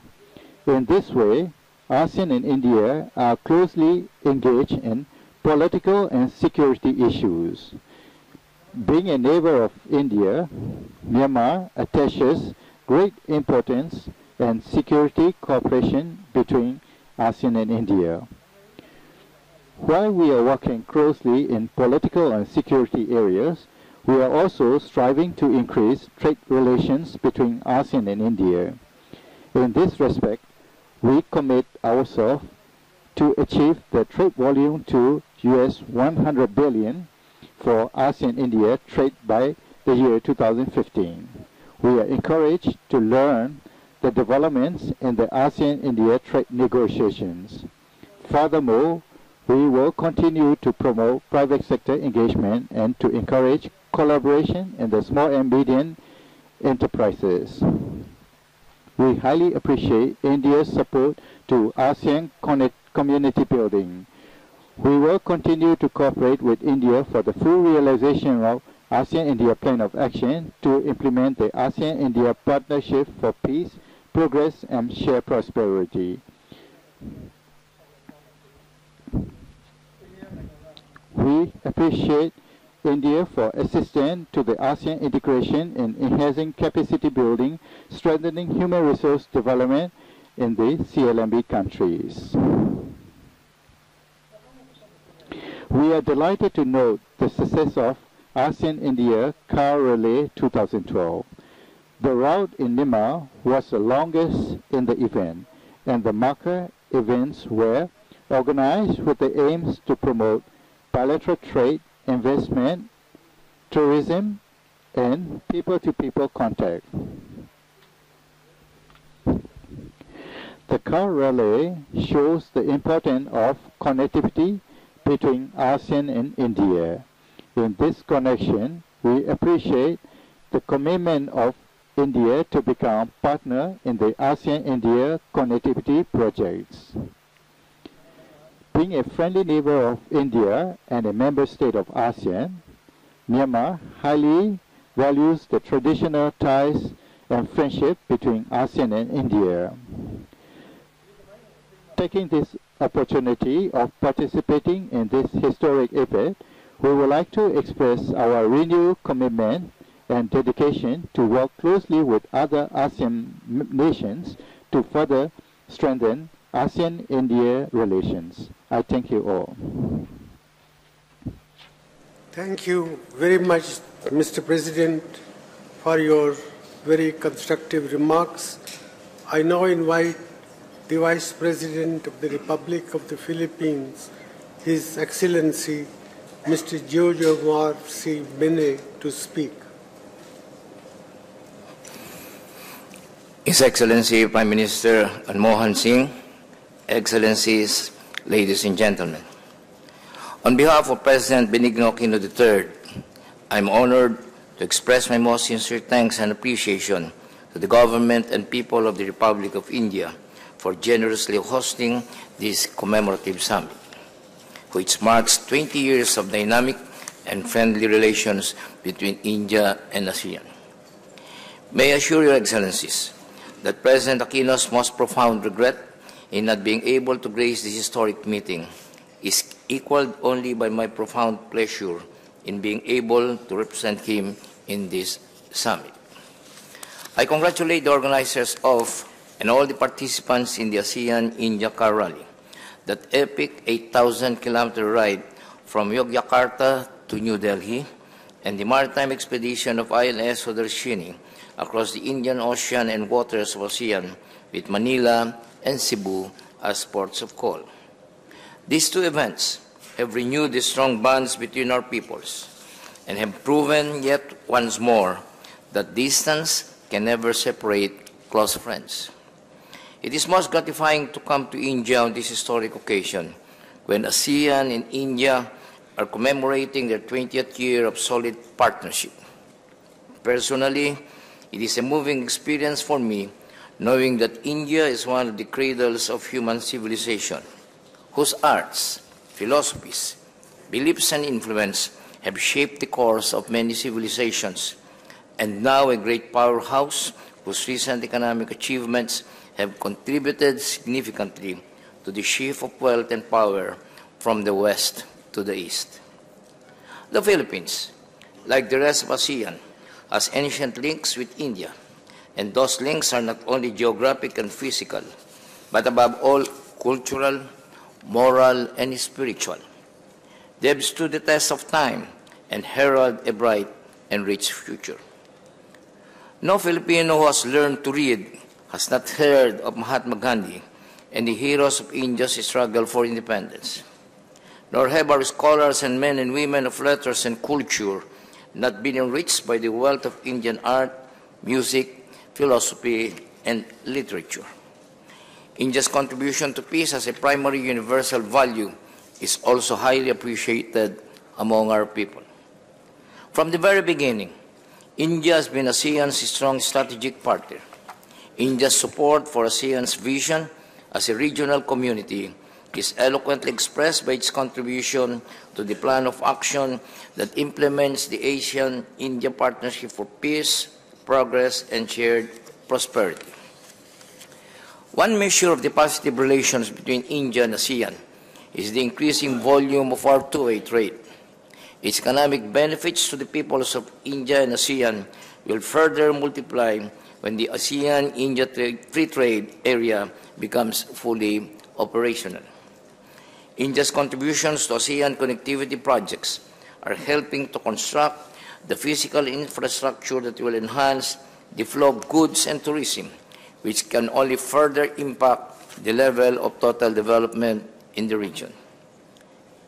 In this way, ASEAN and India are closely engaged in political and security issues. Being a neighbor of India, Myanmar attaches great importance and security cooperation between ASEAN and India. While we are working closely in political and security areas, we are also striving to increase trade relations between ASEAN and India. In this respect, we commit ourselves to achieve the trade volume to US $100 billion for ASEAN-India trade by the year 2015. We are encouraged to learn the developments in the ASEAN-India trade negotiations. Furthermore, we will continue to promote private sector engagement and to encourage collaboration in the small and medium enterprises. We highly appreciate India's support to ASEAN community building. We will continue to cooperate with India for the full realization of ASEAN-India Plan of Action to implement the ASEAN-India Partnership for Peace, Progress and Shared Prosperity. We appreciate India for assistance to the ASEAN integration in enhancing capacity building, strengthening human resource development in the CLMB countries. We are delighted to note the success of ASEAN-India Car Rally 2012. The route in Lima was the longest in the event, and the marker events were organized with the aims to promote bilateral trade, investment, tourism, and people-to-people contact. The car rally shows the importance of connectivity between ASEAN and India. In this connection, we appreciate the commitment of India to become partner in the ASEAN-India connectivity projects. Being a friendly neighbor of India and a member state of ASEAN, Myanmar highly values the traditional ties and friendship between ASEAN and India. Taking this opportunity of participating in this historic event, we would like to express our renewed commitment and dedication to work closely with other ASEAN nations to further strengthen ASEAN-India relations. I thank you all. Thank you very much, Mr. President, for your very constructive remarks. I now invite the Vice President of the Republic of the Philippines, His Excellency, Mr. Jojo C. Bene, to speak. His Excellency Prime Minister Manmohan Singh, Excellencies, ladies and gentlemen. On behalf of President Benigno Aquino III, I am honored to express my most sincere thanks and appreciation to the government and people of the Republic of India for generously hosting this commemorative summit, which marks 20 years of dynamic and friendly relations between India and ASEAN. May I assure Your Excellencies that President Aquino's most profound regret in not being able to grace this historic meeting is equaled only by my profound pleasure in being able to represent him in this summit. I congratulate the organizers of and all the participants in the ASEAN-India Car Rally, that epic 8,000-kilometer ride from Yogyakarta to New Delhi, and the maritime expedition of INS Sudarshini across the Indian Ocean and waters of ASEAN with Manila and Cebu as ports of call. These two events have renewed the strong bonds between our peoples and have proven yet once more that distance can never separate close friends. It is most gratifying to come to India on this historic occasion when ASEAN and India are commemorating their 20th year of solid partnership. Personally, it is a moving experience for me knowing that India is one of the cradles of human civilization, whose arts, philosophies, beliefs, and influence have shaped the course of many civilizations, and now a great powerhouse whose recent economic achievements have contributed significantly to the shift of wealth and power from the West to the East. The Philippines, like the rest of ASEAN, has ancient links with India, and those links are not only geographic and physical, but above all cultural, moral, and spiritual. They have stood the test of time and herald a bright and rich future. No Filipino who has learned to read has not heard of Mahatma Gandhi and the heroes of India's struggle for independence. Nor have our scholars and men and women of letters and culture not been enriched by the wealth of Indian art, music, philosophy, and literature. India's contribution to peace as a primary universal value is also highly appreciated among our people. From the very beginning, India has been ASEAN's strong strategic partner. India's support for ASEAN's vision as a regional community is eloquently expressed by its contribution to the plan of action that implements the ASEAN-India Partnership for Peace, Progress, and Shared Prosperity. One measure of the positive relations between India and ASEAN is the increasing volume of our two-way trade. Its economic benefits to the peoples of India and ASEAN will further multiply when the ASEAN-India Free Trade Area becomes fully operational. India's contributions to ASEAN connectivity projects are helping to construct the physical infrastructure that will enhance the flow of goods and tourism, which can only further impact the level of total development in the region.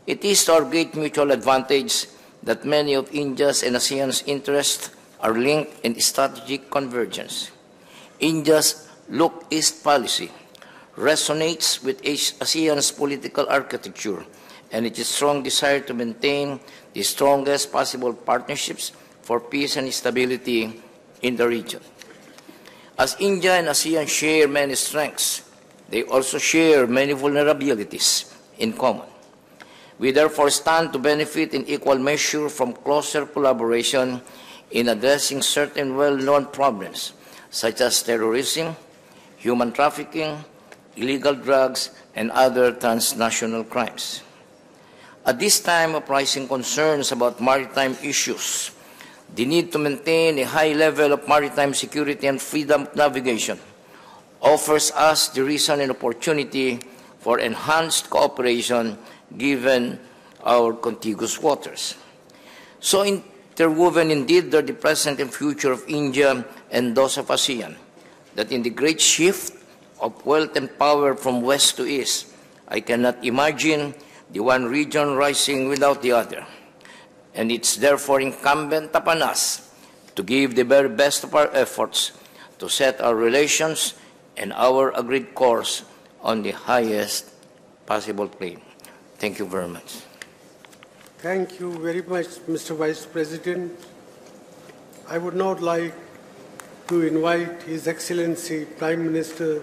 It is to our great mutual advantage that many of India's and ASEAN's interests are linked in strategic convergence. India's Look East policy resonates with ASEAN's political architecture and its strong desire to maintain the strongest possible partnerships for peace and stability in the region. As India and ASEAN share many strengths, they also share many vulnerabilities in common. We therefore stand to benefit in equal measure from closer collaboration in addressing certain well-known problems such as terrorism, human trafficking, illegal drugs, and other transnational crimes. At this time of rising concerns about maritime issues, the need to maintain a high level of maritime security and freedom of navigation offers us the reason and opportunity for enhanced cooperation given our contiguous waters. So interwoven indeed are the present and future of India and those of ASEAN, that in the great shift of wealth and power from west to east, I cannot imagine the one region rising without the other. And it's therefore incumbent upon us to give the very best of our efforts to set our relations and our agreed course on the highest possible plane. Thank you very much. Thank you very much, Mr. Vice President. I would now like to invite His Excellency Prime Minister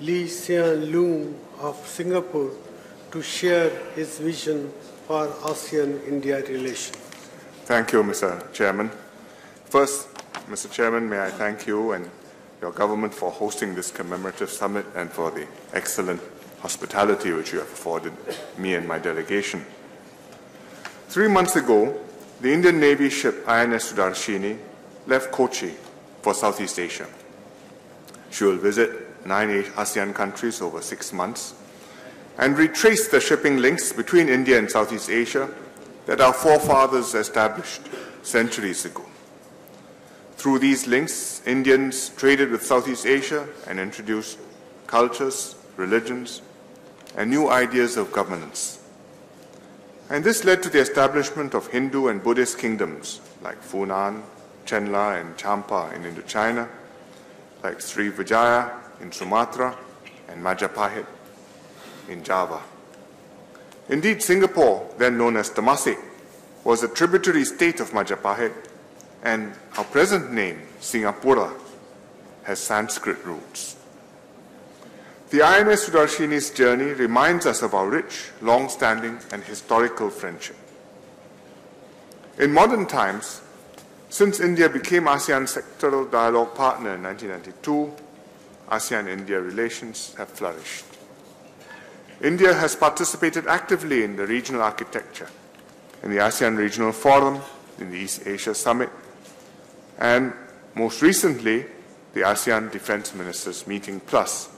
Lee Hsien Loong of Singapore to share his vision for ASEAN-India relations. Thank you, Mr. Chairman. First, Mr. Chairman, may I thank you and your government for hosting this commemorative summit and for the excellent hospitality which you have afforded me and my delegation. 3 months ago, the Indian Navy ship INS Sudarshini left Kochi for Southeast Asia. She will visit 9 ASEAN countries over 6 months and retrace the shipping links between India and Southeast Asia that our forefathers established centuries ago. Through these links, Indians traded with Southeast Asia and introduced cultures, religions, and new ideas of governance. And this led to the establishment of Hindu and Buddhist kingdoms like Funan, Chenla, and Champa in Indochina, like Srivijaya in Sumatra, and Majapahit in Java. Indeed, Singapore, then known as Temasek, was a tributary state of Majapahit and our present name, Singapura, has Sanskrit roots. The INS Sudarshini's journey reminds us of our rich, long-standing and historical friendship. In modern times, since India became ASEAN's sectoral dialogue partner in 1992, ASEAN-India relations have flourished. India has participated actively in the regional architecture, in the ASEAN Regional Forum, in the East Asia Summit, and most recently, the ASEAN Defence Ministers Meeting Plus.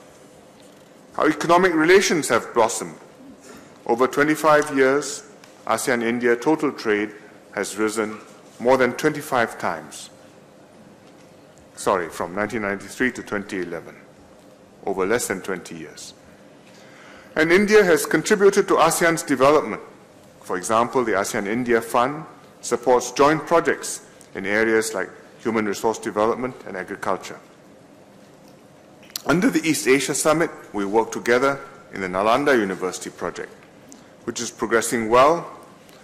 Our economic relations have blossomed. Over 25 years, ASEAN-India total trade has risen more than 25 times. From 1993 to 2011, over less than 20 years. And India has contributed to ASEAN's development. For example, the ASEAN-India Fund supports joint projects in areas like human resource development and agriculture. Under the East Asia Summit, we work together in the Nalanda University project, which is progressing well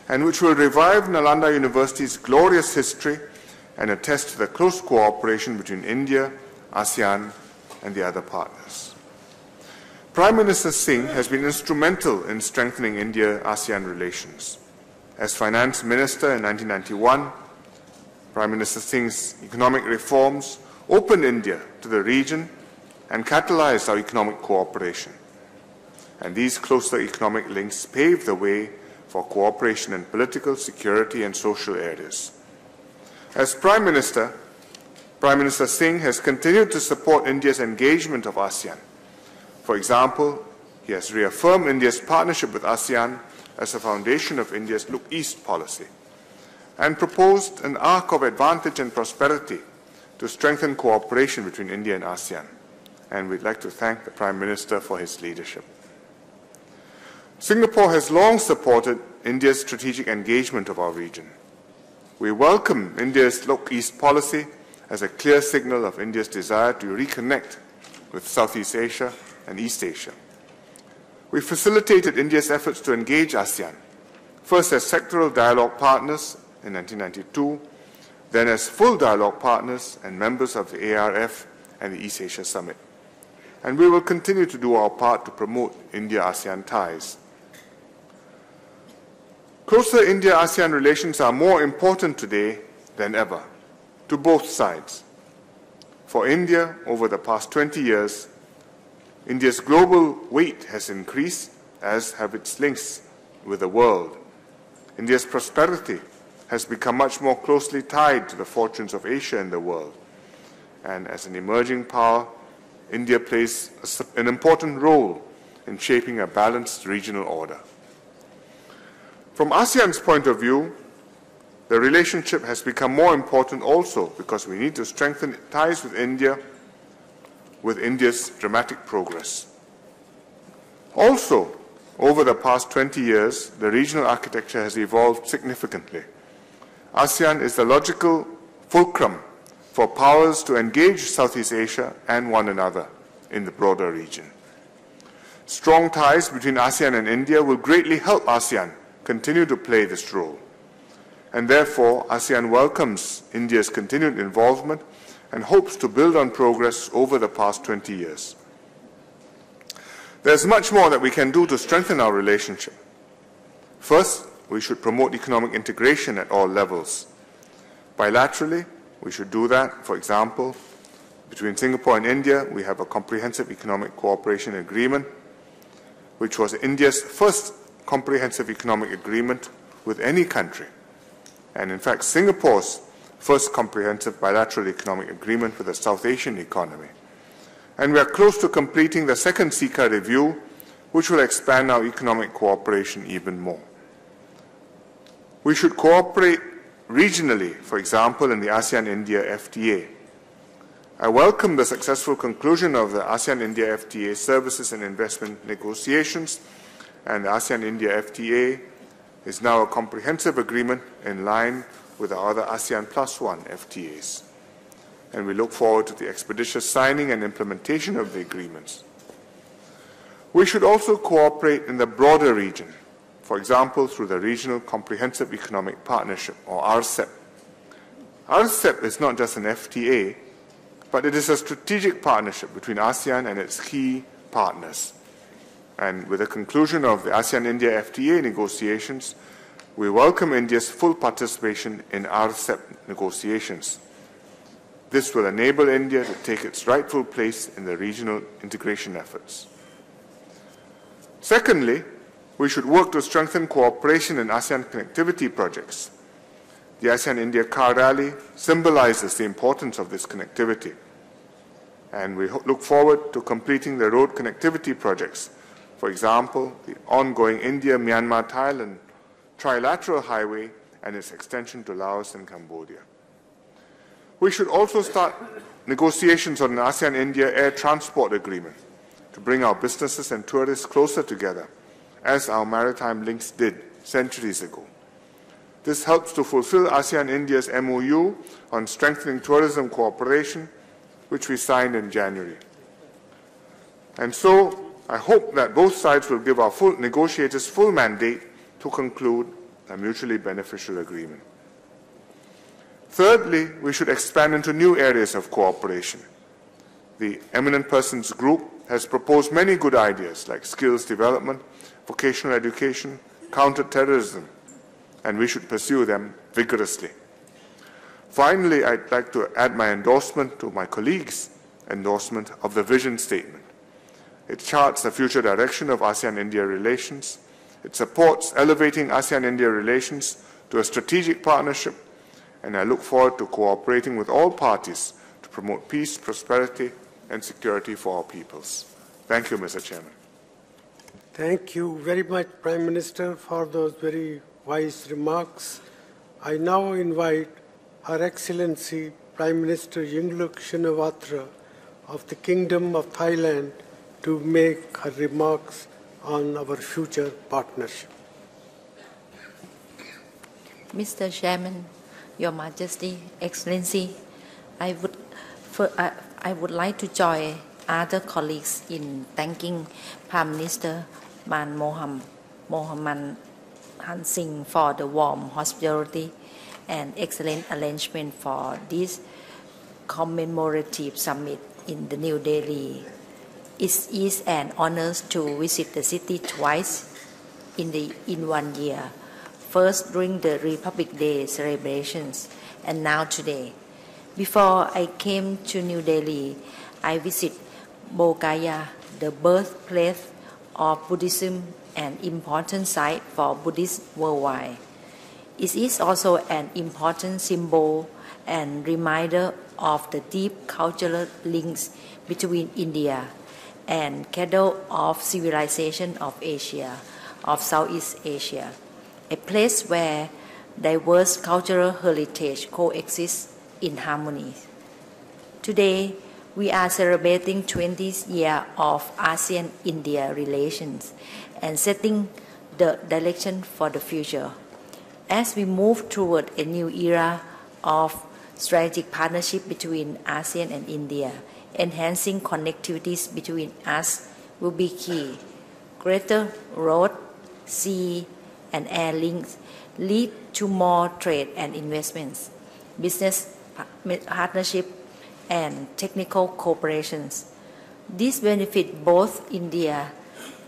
and which will revive Nalanda University's glorious history and attest to the close cooperation between India, ASEAN, and the other partners. Prime Minister Singh has been instrumental in strengthening India-ASEAN relations. As Finance Minister in 1991, Prime Minister Singh's economic reforms opened India to the region and catalyzed our economic cooperation. And these closer economic links paved the way for cooperation in political, security, and social areas. As Prime Minister Singh has continued to support India's engagement of ASEAN. For example, he has reaffirmed India's partnership with ASEAN as a foundation of India's Look East policy and proposed an arc of advantage and prosperity to strengthen cooperation between India and ASEAN. And we'd like to thank the Prime Minister for his leadership. Singapore has long supported India's strategic engagement of our region. We welcome India's Look East policy as a clear signal of India's desire to reconnect with Southeast Asia and East Asia. We facilitated India's efforts to engage ASEAN, first as sectoral dialogue partners in 1992, then as full dialogue partners and members of the ARF and the East Asia Summit. And we will continue to do our part to promote India-ASEAN ties. Closer India-ASEAN relations are more important today than ever, to both sides. For India, over the past 20 years, India's global weight has increased, as have its links with the world. India's prosperity has become much more closely tied to the fortunes of Asia and the world. And as an emerging power, India plays an important role in shaping a balanced regional order. From ASEAN's point of view, the relationship has become more important also because we need to strengthen ties with India's dramatic progress. Also, over the past 20 years, the regional architecture has evolved significantly. ASEAN is the logical fulcrum for powers to engage Southeast Asia and one another in the broader region. Strong ties between ASEAN and India will greatly help ASEAN continue to play this role. And therefore, ASEAN welcomes India's continued involvement and hopes to build on progress over the past 20 years. There's much more that we can do to strengthen our relationship. First, we should promote economic integration at all levels. Bilaterally, we should do that. For example, between Singapore and India, we have a comprehensive economic cooperation agreement, which was India's first comprehensive economic agreement with any country. And in fact, Singapore's first comprehensive bilateral economic agreement with a South Asian economy. And we are close to completing the second CICA review, which will expand our economic cooperation even more. We should cooperate regionally, for example, in the ASEAN-India FTA. I welcome the successful conclusion of the ASEAN-India FTA services and investment negotiations, and the ASEAN-India FTA is now a comprehensive agreement in line with the other ASEAN Plus One FTAs. And we look forward to the expeditious signing and implementation of the agreements. We should also cooperate in the broader region, for example, through the Regional Comprehensive Economic Partnership, or RCEP. RCEP is not just an FTA, but it is a strategic partnership between ASEAN and its key partners. And with the conclusion of the ASEAN-India FTA negotiations, we welcome India's full participation in RCEP negotiations. This will enable India to take its rightful place in the regional integration efforts. Secondly, we should work to strengthen cooperation in ASEAN connectivity projects. The ASEAN-India Car Rally symbolizes the importance of this connectivity, and we look forward to completing the road connectivity projects. For example, the ongoing India-Myanmar-Thailand trilateral highway and its extension to Laos and Cambodia. We should also start negotiations on an ASEAN-India air transport agreement to bring our businesses and tourists closer together, as our maritime links did centuries ago. This helps to fulfill ASEAN-India's MOU on strengthening tourism cooperation, which we signed in January. And so, I hope that both sides will give our negotiators full mandate to conclude a mutually beneficial agreement. Thirdly, we should expand into new areas of cooperation. The Eminent Persons Group has proposed many good ideas like skills development, vocational education, counter-terrorism, and we should pursue them vigorously. Finally, I'd like to add my endorsement to my colleagues' endorsement of the vision statement. It charts the future direction of ASEAN-India relations. It supports elevating ASEAN-India relations to a strategic partnership, and I look forward to cooperating with all parties to promote peace, prosperity, and security for our peoples. Thank you, Mr. Chairman. Thank you very much, Prime Minister, for those very wise remarks. I now invite Her Excellency Prime Minister Yingluck Shinawatra of the Kingdom of Thailand to make her remarks on our future partnership. Mr. Chairman, Your Majesty, Excellency, I would like to join other colleagues in thanking Prime Minister Manmohan Singh for the warm hospitality and excellent arrangement for this commemorative summit in the New Delhi. It is an honor to visit the city twice in 1 year, first during the Republic Day celebrations and now today. Before I came to New Delhi, I visited Bodh Gaya, the birthplace of Buddhism and important site for Buddhists worldwide. It is also an important symbol and reminder of the deep cultural links between India and cradle of civilization of Asia, of Southeast Asia, a place where diverse cultural heritage coexist in harmony. Today, we are celebrating 20th year of ASEAN-India relations and setting the direction for the future. As we move toward a new era of strategic partnership between ASEAN and India, enhancing connectivities between us will be key. Greater road, sea, and air links lead to more trade and investments, business partnership, and technical cooperations. These benefit both India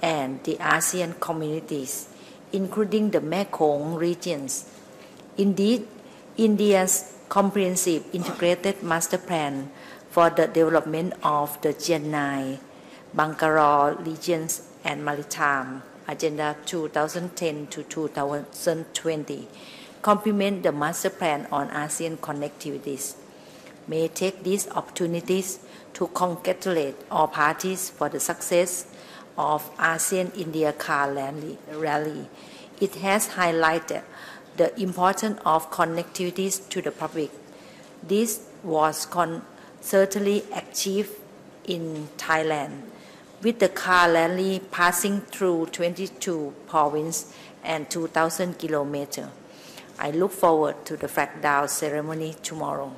and the ASEAN communities, including the Mekong regions. Indeed, India's comprehensive integrated master plan for the development of the Chennai, Bangalore regions and Maritime Agenda 2010 to 2020 complement the master plan on ASEAN connectivities. May take these opportunities to congratulate all parties for the success of ASEAN-India Car Rally. It has highlighted the importance of connectivities to the public. This was certainly achieved in Thailand, with the car rally passing through 22 provinces and 2,000 kilometers. I look forward to the flag down ceremony tomorrow.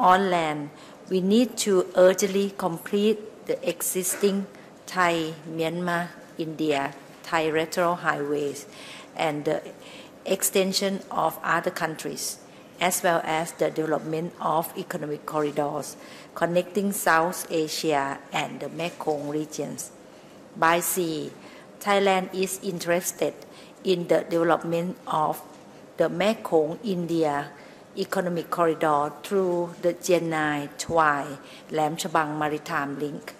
On land, we need to urgently complete the existing Thai-Myanmar-India trilateral highways and the extension of other countries. as well as the development of economic corridors connecting South Asia and the Mekong regions. By sea, Thailand is interested in the development of the Mekong-India economic corridor through the Chennai, Twai, Lam Chabang maritime link.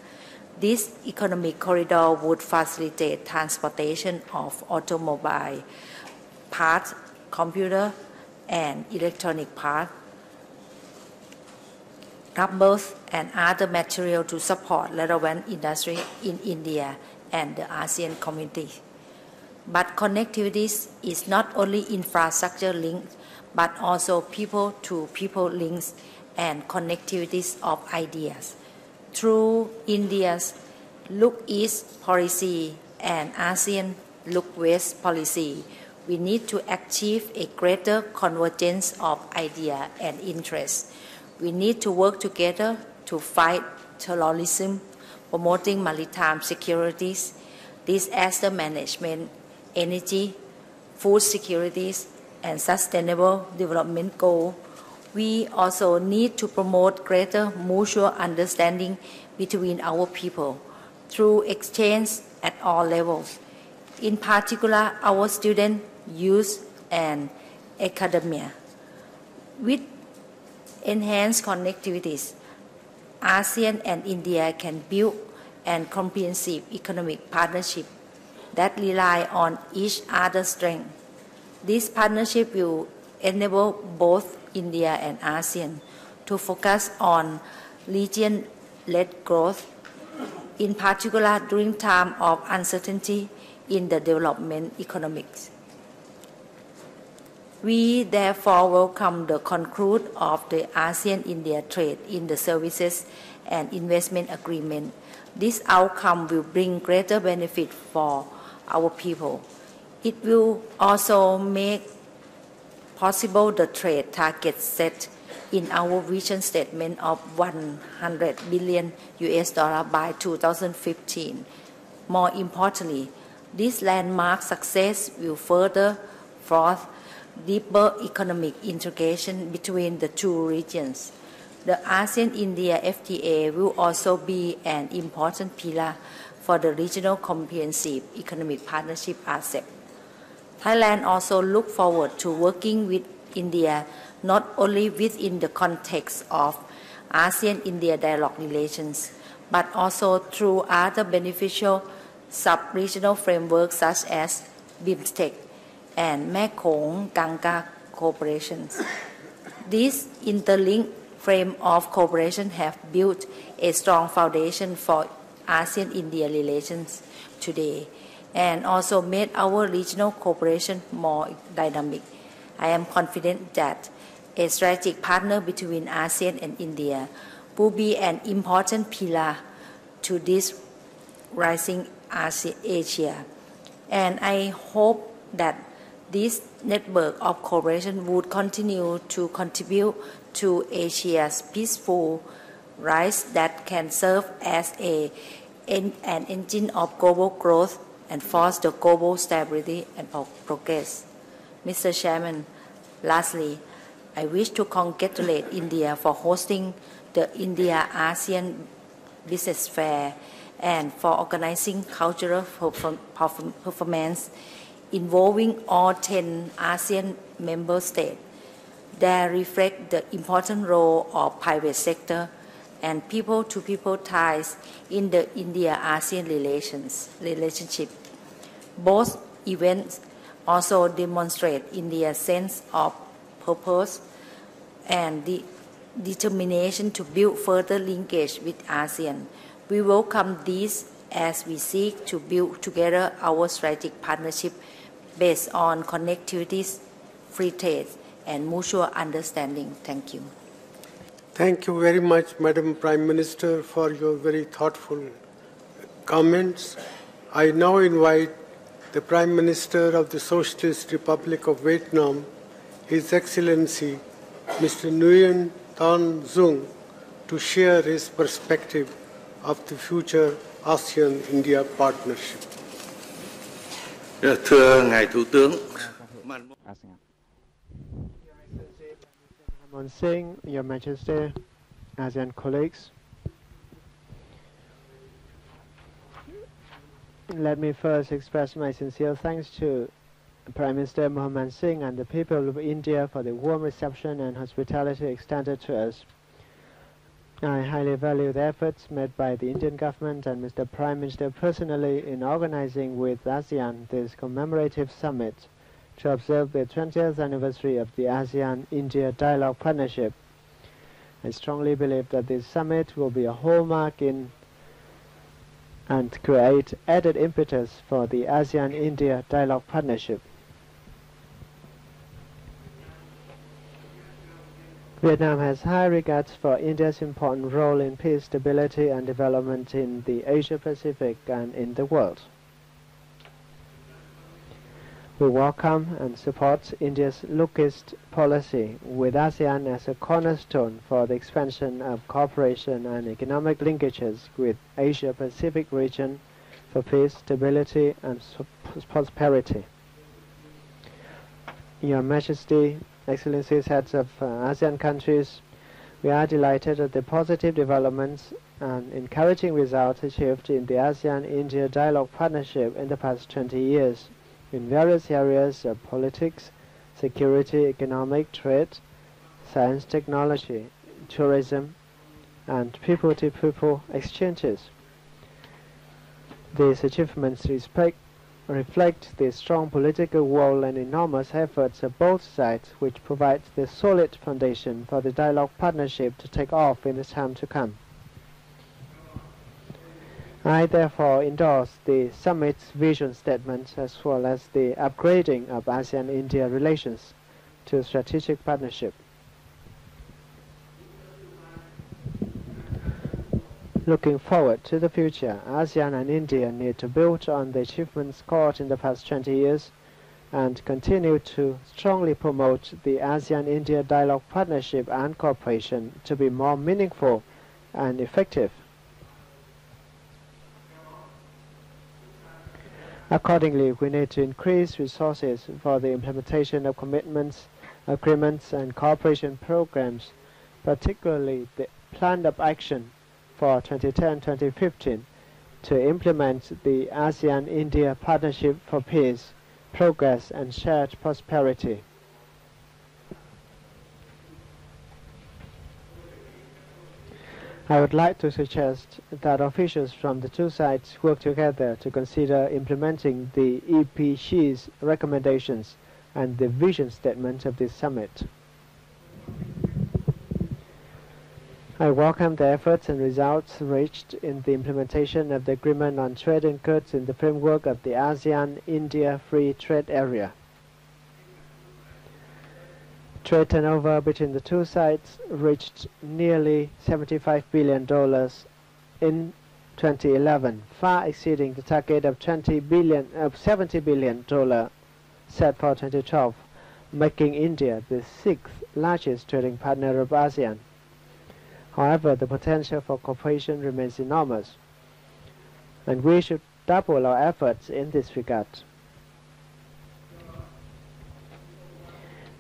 This economic corridor would facilitate transportation of automobile parts, computer and electronic parts, rubbers and other material to support relevant industry in India and the ASEAN community. But connectivity is not only infrastructure links, but also people-to-people links and connectivities of ideas. Through India's Look East policy and ASEAN Look West policy, we need to achieve a greater convergence of ideas and interests. We need to work together to fight terrorism, promoting maritime securities, disaster management, energy, food securities, and sustainable development goals. We also need to promote greater mutual understanding between our people through exchange at all levels. In particular, our students, youth, and academia. With enhanced connectivities, ASEAN and India can build a comprehensive economic partnership that rely on each other's strength. This partnership will enable both India and ASEAN to focus on region-led growth, in particular during times of uncertainty in the development economics. We therefore welcome the conclusion of the ASEAN-India Trade in the Services and Investment Agreement. This outcome will bring greater benefit for our people. It will also make possible the trade target set in our vision statement of $100 billion by 2015. More importantly, this landmark success will further forth deeper economic integration between the two regions. The ASEAN-India FTA will also be an important pillar for the regional comprehensive economic partnership ASEP. Thailand also looks forward to working with India not only within the context of ASEAN-India dialogue relations, but also through other beneficial sub-regional frameworks such as BIMSTEC and Mekong-Ganga cooperation. This interlinked frame of cooperation have built a strong foundation for ASEAN-India relations today and also made our regional cooperation more dynamic. I am confident that a strategic partner between ASEAN and India will be an important pillar to this rising Asia. And I hope that this network of cooperation would continue to contribute to Asia's peaceful rise that can serve as an engine of global growth and foster global stability and progress. Mr. Chairman, lastly, I wish to congratulate India for hosting the India-ASEAN Business Fair and for organizing cultural performance involving all 10 ASEAN member states. They reflect the important role of private sector and people-to-people ties in the India-ASEAN relationship. Both events also demonstrate India's sense of purpose and the determination to build further linkage with ASEAN. We welcome this as we seek to build together our strategic partnership based on connectivities, free trade, and mutual understanding. Thank you. Thank you very much, Madam Prime Minister, for your very thoughtful comments. I now invite the Prime Minister of the Socialist Republic of Vietnam, His Excellency Mr. Nguyen Thanh Dung, to share his perspective of the future ASEAN-India Partnership. Thưa Ngài Thủ tướng, Manmohan Singh, Your Majesty, ASEAN colleagues. Let me first express my sincere thanks to Prime Minister Manmohan Singh and the people of India for the warm reception and hospitality extended to us. I highly value the efforts made by the Indian government and Mr. Prime Minister personally in organizing with ASEAN this commemorative summit to observe the 20th anniversary of the ASEAN-India Dialogue Partnership. I strongly believe that this summit will be a hallmark in and create added impetus for the ASEAN-India Dialogue Partnership. Vietnam has high regards for India's important role in peace, stability, and development in the Asia-Pacific and in the world. We welcome and support India's Look-East policy, with ASEAN as a cornerstone for the expansion of cooperation and economic linkages with Asia-Pacific region for peace, stability, and prosperity. Your Majesty, Excellencies, heads of ASEAN countries, we are delighted at the positive developments and encouraging results achieved in the ASEAN-India Dialogue Partnership in the past 20 years. In various areas of politics, security, economic, trade, science, technology, tourism, and people-to-people exchanges. These achievements reflect the strong political will and enormous efforts of both sides, which provides the solid foundation for the dialogue partnership to take off in the time to come. I therefore endorse the summit's vision statement as well as the upgrading of ASEAN-India relations to strategic partnership. Looking forward to the future, ASEAN and India need to build on the achievements scored in the past 20 years and continue to strongly promote the ASEAN-India Dialogue Partnership and cooperation to be more meaningful and effective. Accordingly, we need to increase resources for the implementation of commitments, agreements, and cooperation programs, particularly the Plan of Action for 2010-2015, to implement the ASEAN-India Partnership for Peace, Progress, and Shared Prosperity. I would like to suggest that officials from the two sides work together to consider implementing the AIEPG's recommendations and the vision statement of this summit. I welcome the efforts and results reached in the implementation of the Agreement on Trade in Goods in the framework of the ASEAN-India Free Trade Area. Trade turnover between the two sides reached nearly $75 billion in 2011, far exceeding the target of $70 billion set for 2012, making India the sixth largest trading partner of ASEAN. However, the potential for cooperation remains enormous, and we should double our efforts in this regard.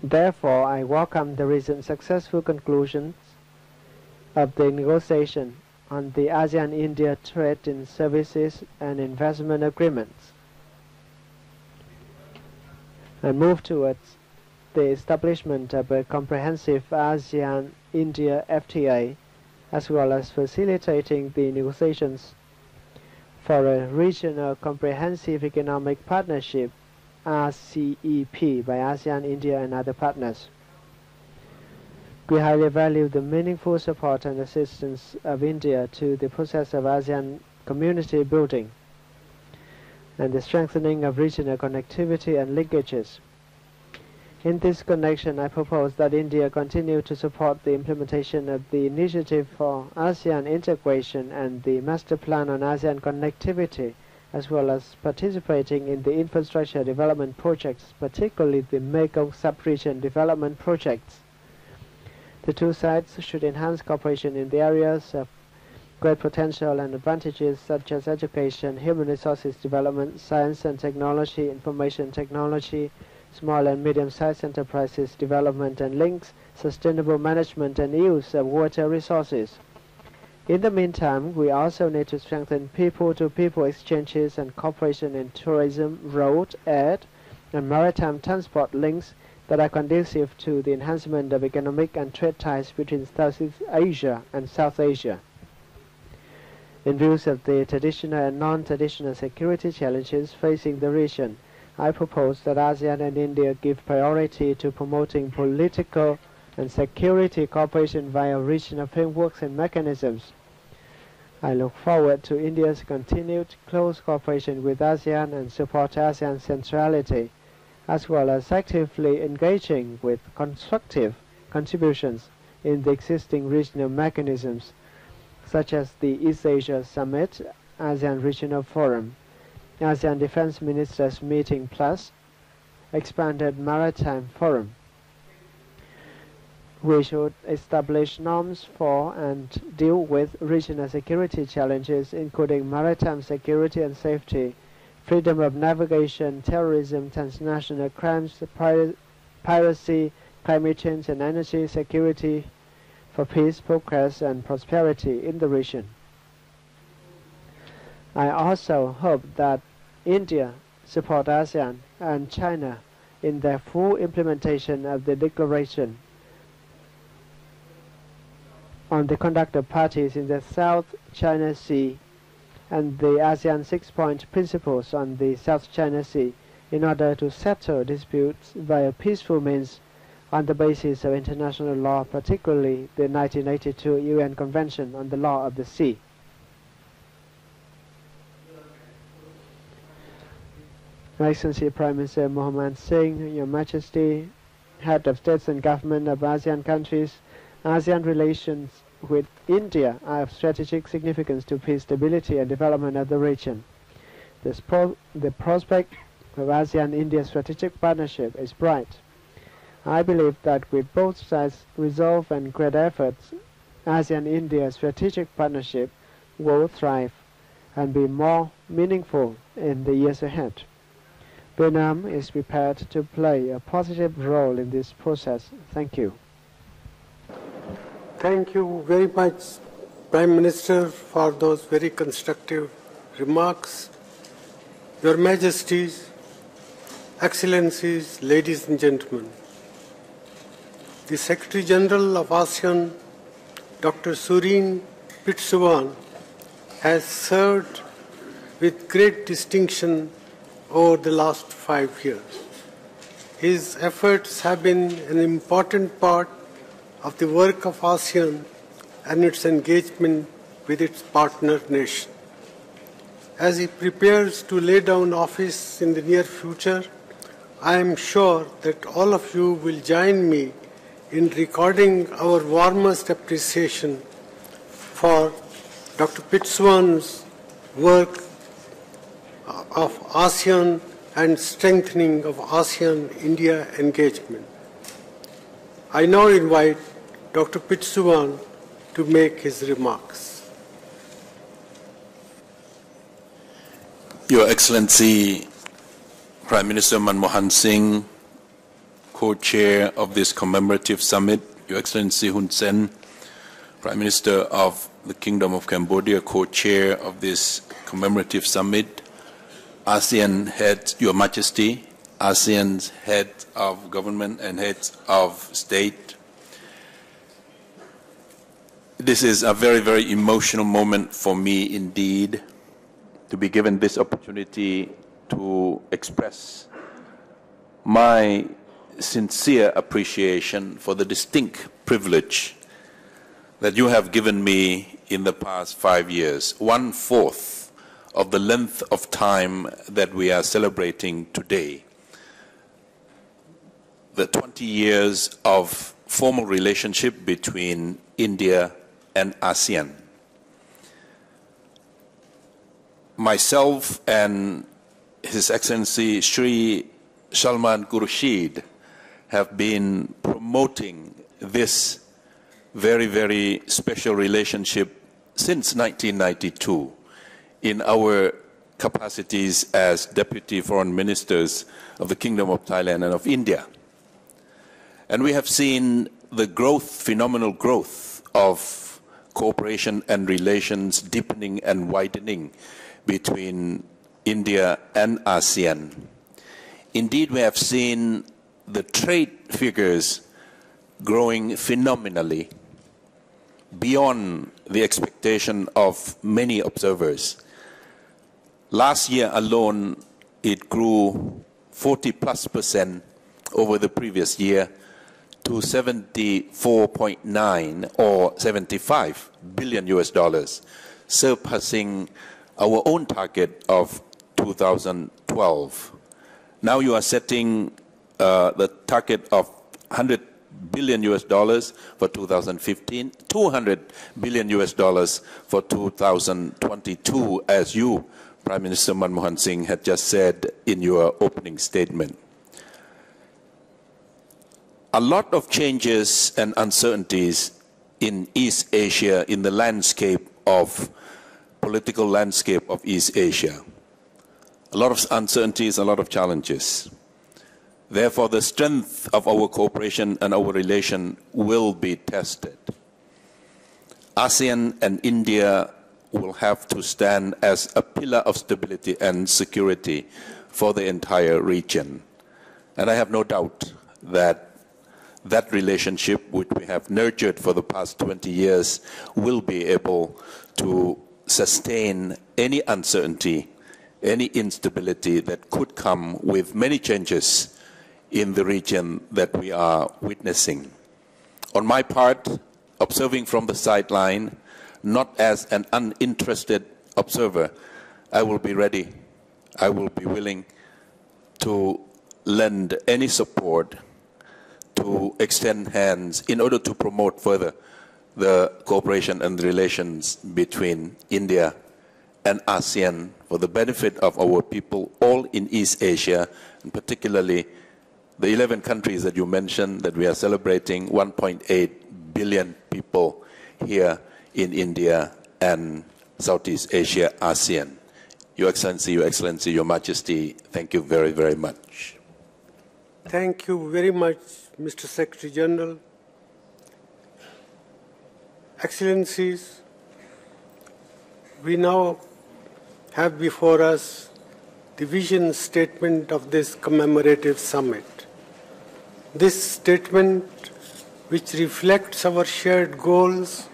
Therefore, I welcome the recent successful conclusions of the negotiation on the ASEAN-India Trade in Services and Investment Agreements, and move towards the establishment of a comprehensive ASEAN-India FTA, as well as facilitating the negotiations for a regional comprehensive economic partnership RCEP by ASEAN, India, and other partners. We highly value the meaningful support and assistance of India to the process of ASEAN community building and the strengthening of regional connectivity and linkages. In this connection, I propose that India continue to support the implementation of the Initiative for ASEAN Integration and the Master Plan on ASEAN Connectivity, as well as participating in the infrastructure development projects, particularly the Mekong sub-region development projects. The two sides should enhance cooperation in the areas of great potential and advantages such as education, human resources development, science and technology, information technology, small and medium-sized enterprises development and links, sustainable management and use of water resources. In the meantime, we also need to strengthen people-to-people exchanges and cooperation in tourism, road, air, and maritime transport links that are conducive to the enhancement of economic and trade ties between Southeast Asia and South Asia. In view of the traditional and non-traditional security challenges facing the region, I propose that ASEAN and India give priority to promoting political and security cooperation via regional frameworks and mechanisms. I look forward to India's continued close cooperation with ASEAN and support ASEAN's centrality, as well as actively engaging with constructive contributions in the existing regional mechanisms, such as the East Asia Summit, ASEAN Regional Forum, ASEAN Defense Ministers Meeting Plus, Expanded Maritime Forum. We should establish norms for and deal with regional security challenges, including maritime security and safety, freedom of navigation, terrorism, transnational crimes, piracy, climate change, and energy security for peace, progress, and prosperity in the region. I also hope that India support ASEAN and China in their full implementation of the Declaration on the conduct of parties in the South China Sea and the ASEAN 6-point principles on the South China Sea in order to settle disputes via peaceful means on the basis of international law, particularly the 1982 UN Convention on the Law of the Sea. Your Excellency Prime Minister Mohan Singh, Your Majesty, Head of States and Government of ASEAN countries, ASEAN relations with India are of strategic significance to peace, stability, and development of the region. The prospect of ASEAN-India strategic partnership is bright. I believe that with both sides' resolve and great efforts, ASEAN-India strategic partnership will thrive and be more meaningful in the years ahead. Vietnam is prepared to play a positive role in this process. Thank you. Thank you very much, Prime Minister, for those very constructive remarks. Your Majesties, Excellencies, ladies and gentlemen, the Secretary General of ASEAN, Dr. Surin Pitsuwan, has served with great distinction over the last 5 years. His efforts have been an important part of the work of ASEAN and its engagement with its partner nation. As he prepares to lay down office in the near future, I am sure that all of you will join me in recording our warmest appreciation for Dr. Pitsuwan's work of ASEAN and strengthening of ASEAN-India engagement. I now invite Dr. Pitsuwan to make his remarks. Your Excellency, Prime Minister Manmohan Singh, co-chair of this commemorative summit, Your Excellency Hun Sen, Prime Minister of the Kingdom of Cambodia, co-chair of this commemorative summit, ASEAN heads, Your Majesty, ASEAN's head of government and heads of state. This is a very, very emotional moment for me indeed, to be given this opportunity to express my sincere appreciation for the distinct privilege that you have given me in the past 5 years, 1/4 of the length of time that we are celebrating today. The 20 years of formal relationship between India and ASEAN. Myself and His Excellency Shri Salman Khurshid have been promoting this very, very special relationship since 1992 in our capacities as Deputy Foreign Ministers of the Kingdom of Thailand and of India. And we have seen the growth, phenomenal growth of cooperation and relations deepening and widening between India and ASEAN. Indeed, we have seen the trade figures growing phenomenally beyond the expectation of many observers. Last year alone, it grew 40+% over the previous year to 74.9 or 75 billion US dollars, surpassing our own target of 2012. Now you are setting the target of 100 billion US dollars for 2015, 200 billion US dollars for 2022, as you, Prime Minister Manmohan Singh, had just said in your opening statement. A lot of changes and uncertainties in East Asia, in the landscape of political landscape of East Asia. A lot of uncertainties, a lot of challenges. Therefore, the strength of our cooperation and our relation will be tested. ASEAN and India will have to stand as a pillar of stability and security for the entire region. And I have no doubt that that relationship, which we have nurtured for the past 20 years, will be able to sustain any uncertainty, any instability that could come with many changes in the region that we are witnessing. On my part, observing from the sideline, not as an uninterested observer, I will be ready, I will be willing to lend any support, to extend hands in order to promote further the cooperation and relations between India and ASEAN for the benefit of our people all in East Asia, and particularly the 11 countries that you mentioned that we are celebrating, 1.8 billion people here in India and Southeast Asia, ASEAN. Your Excellency, Your Majesty, thank you very, very much. Thank you very much, Mr. Secretary General. Excellencies, we now have before us the vision statement of this commemorative summit. This statement, which reflects our shared goals,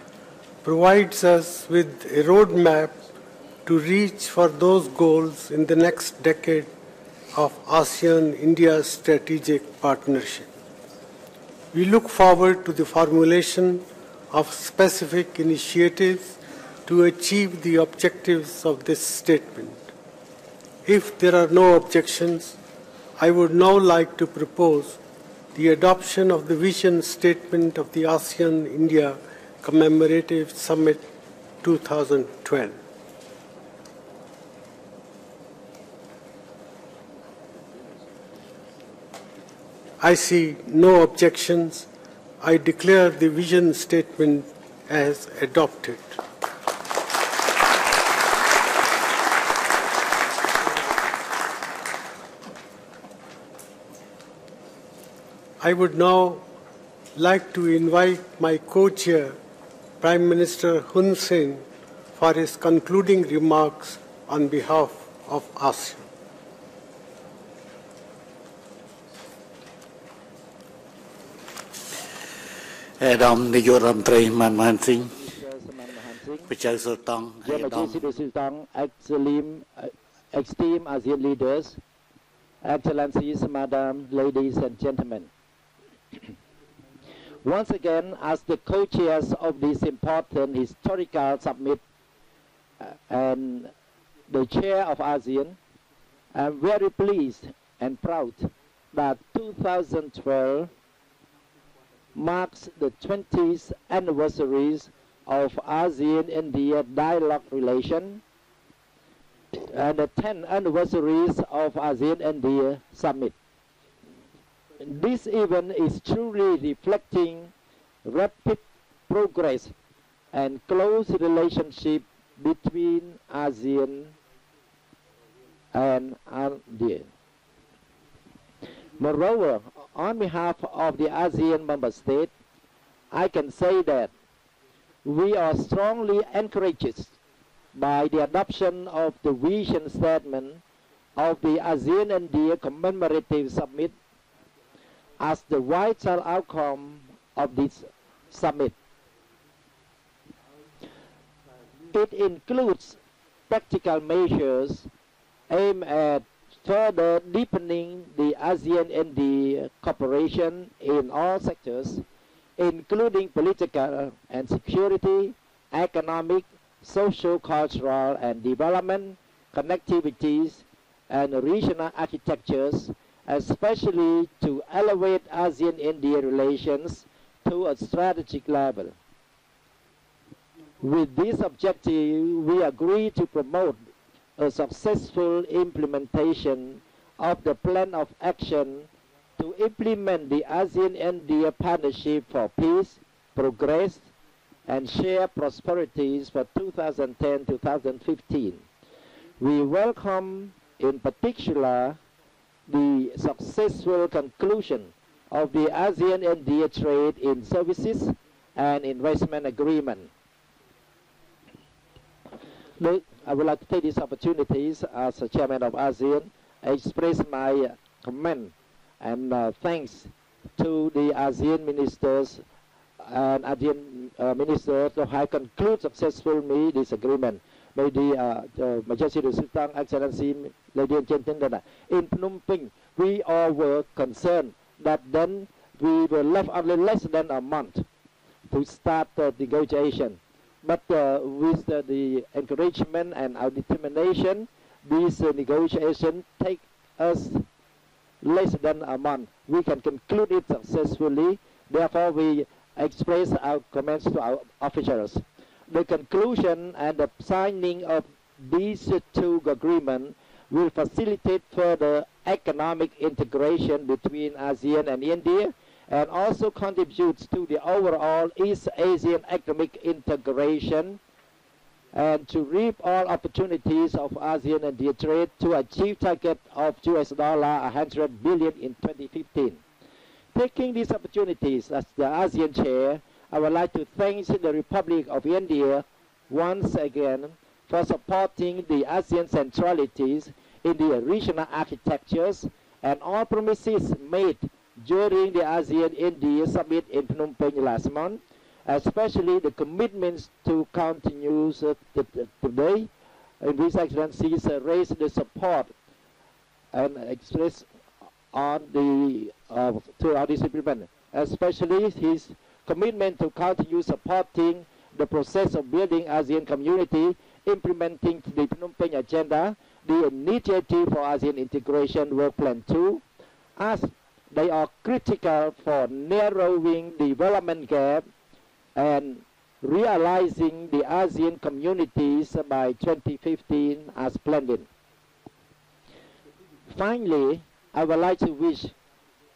provides us with a roadmap to reach for those goals in the next decade of ASEAN-India strategic partnership. We look forward to the formulation of specific initiatives to achieve the objectives of this statement. If there are no objections, I would now like to propose the adoption of the vision statement of the ASEAN-India Commemorative Summit 2012. I see no objections. I declare the vision statement as adopted. I would now like to invite my co-chair, Prime Minister Hun Sen, for his concluding remarks on behalf of ASEAN. Your Majesty, esteemed ASEAN leaders, Excellencies, Madam, ladies and gentlemen. Once again, as the co-chairs of this important historical summit and the chair of ASEAN, I am very pleased and proud that 2012 marks the 20th anniversary of ASEAN-India dialogue relation and the 10th anniversary of ASEAN-India Summit. This event is truly reflecting rapid progress and close relationship between ASEAN and India. Moreover, on behalf of the ASEAN member states, I can say that we are strongly encouraged by the adoption of the vision statement of the ASEAN-India Commemorative Summit as the vital outcome of this summit. It includes practical measures aimed at further deepening the ASEAN-India cooperation in all sectors, including political and security, economic, social, cultural, and development, connectivities, and regional architectures, especially to elevate ASEAN-India relations to a strategic level. With this objective, we agree to promote a successful implementation of the plan of action to implement the ASEAN-India Partnership for Peace, Progress, and Shared Prosperities for 2010-2015. We welcome, in particular, the successful conclusion of the ASEAN-India Trade in Services and Investment Agreement. I would like to take these opportunities as a chairman of ASEAN, express my comment and thanks to the ASEAN ministers and ASEAN ministers who have concluded successfully this agreement. May the Majesty the Sultan, Excellency, ladies and gentlemen, in Phnom Penh, we all were concerned that then we were left only less than a month to start the negotiation. But with the encouragement and our determination, this negotiation take us less than a month. We can conclude it successfully. Therefore, we express our comments to our officers. The conclusion and the signing of these two agreements will facilitate further economic integration between ASEAN and India, and also contributes to the overall East Asian economic integration and to reap all opportunities of ASEAN-India trade to achieve target of $100 billion in 2015. Taking these opportunities as the ASEAN chair, I would like to thank the Republic of India once again for supporting the ASEAN centralities in the regional architectures and all promises made during the ASEAN-India Summit in Phnom Penh last month, especially the commitments to continue today, and His Excellency raised the support and expressed on the throughout this implement, especially his commitment to continue supporting the process of building ASEAN community, implementing the Phnom Penh agenda, the initiative for ASEAN integration work plan 2, as they are critical for narrowing the development gap and realizing the ASEAN communities by 2015 as planned. Finally, I would like to wish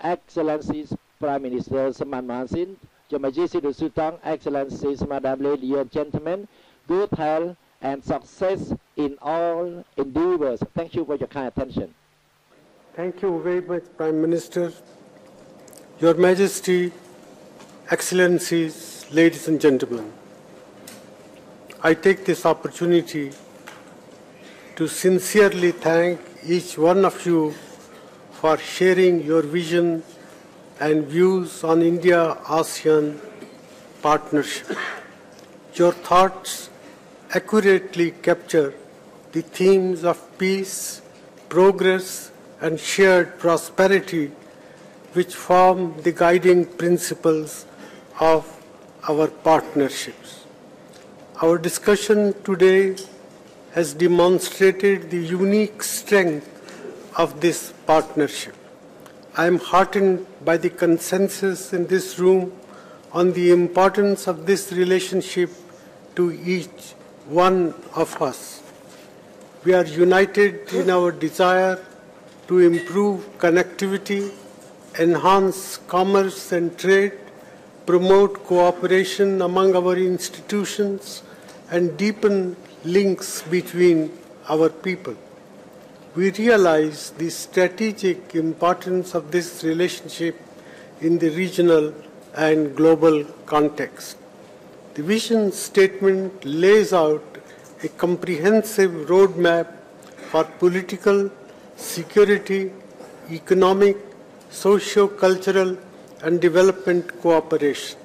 Excellencies Prime Minister Man Mohan Singh, Your Majesty the Sultan, Excellencies, Madam, ladies and gentlemen, good health and success in all endeavors. Thank you for your kind attention. Thank you very much, Prime Minister. Your Majesty, Excellencies, ladies and gentlemen, I take this opportunity to sincerely thank each one of you for sharing your vision and views on India-ASEAN partnership. Your thoughts accurately capture the themes of peace, progress, and shared prosperity, which form the guiding principles of our partnerships. Our discussion today has demonstrated the unique strength of this partnership. I am heartened by the consensus in this room on the importance of this relationship to each one of us. We are united in our desire to improve connectivity, enhance commerce and trade, promote cooperation among our institutions, and deepen links between our people. we realize the strategic importance of this relationship in the regional and global context. The vision statement lays out a comprehensive roadmap for political, security, economic, socio-cultural, and development cooperation.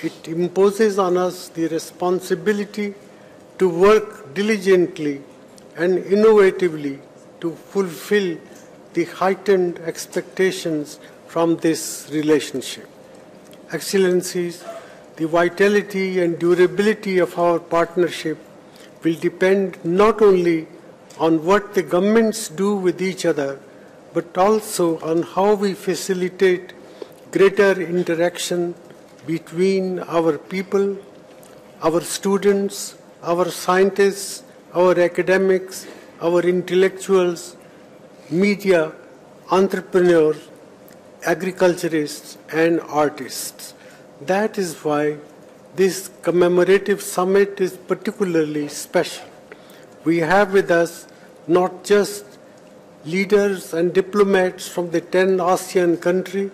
It imposes on us the responsibility to work diligently and innovatively to fulfill the heightened expectations from this relationship. Excellencies, the vitality and durability of our partnership will depend not only on what the governments do with each other, but also on how we facilitate greater interaction between our people, our students, our scientists, our academics, our intellectuals, media, entrepreneurs, agriculturists, and artists. That is why this commemorative summit is particularly special. We have with us not just leaders and diplomats from the 10 ASEAN countries,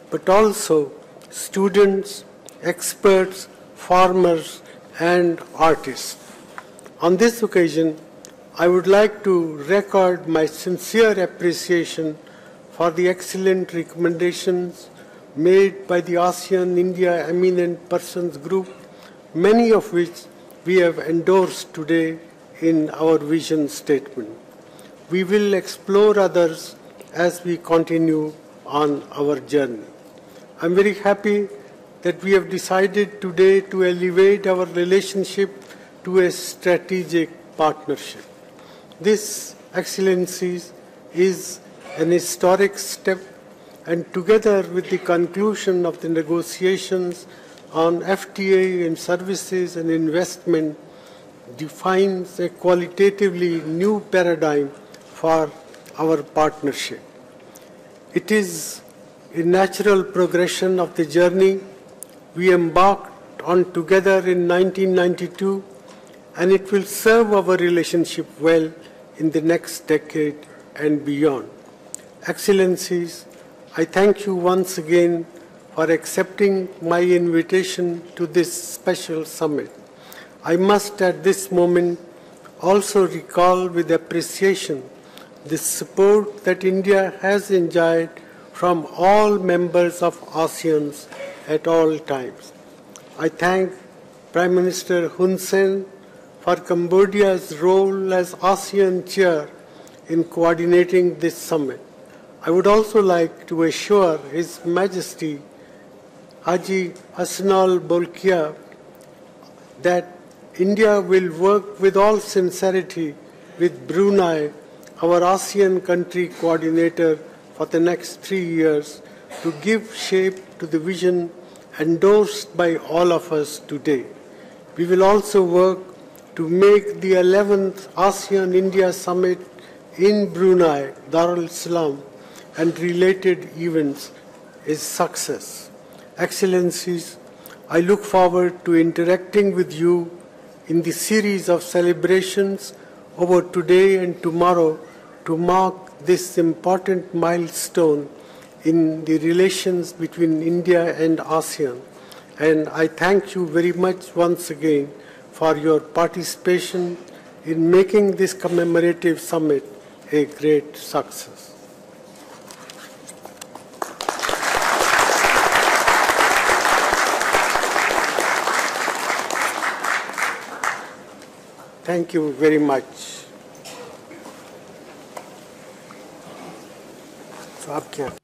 but also students, experts, farmers, and artists. On this occasion, I would like to record my sincere appreciation for the excellent recommendations made by the ASEAN-India Eminent Persons Group, many of which we have endorsed today in our vision statement. We will explore others as we continue on our journey. I'm very happy that we have decided today to elevate our relationship to a strategic partnership. This, Excellencies, is an historic step, and together with the conclusion of the negotiations on FTA in services and investment, defines a qualitatively new paradigm for our partnership. It is a natural progression of the journey we embarked on together in 1992, and it will serve our relationship well in the next decade and beyond. Excellencies, I thank you once again for accepting my invitation to this special summit. I must at this moment also recall with appreciation the support that India has enjoyed from all members of ASEAN at all times. I thank Prime Minister Hun Sen for Cambodia's role as ASEAN chair in coordinating this summit. I would also like to assure His Majesty Haji Hassanal Bolkiah that India will work with all sincerity with Brunei, our ASEAN country coordinator for the next 3 years, to give shape to the vision endorsed by all of us today. We will also work to make the 11th ASEAN-India Summit in Brunei Darussalam and related events a success. Excellencies, I look forward to interacting with you in the series of celebrations over today and tomorrow to mark this important milestone in the relations between India and ASEAN. And I thank you very much once again for your participation in making this commemorative summit a great success. Thank you very much. So,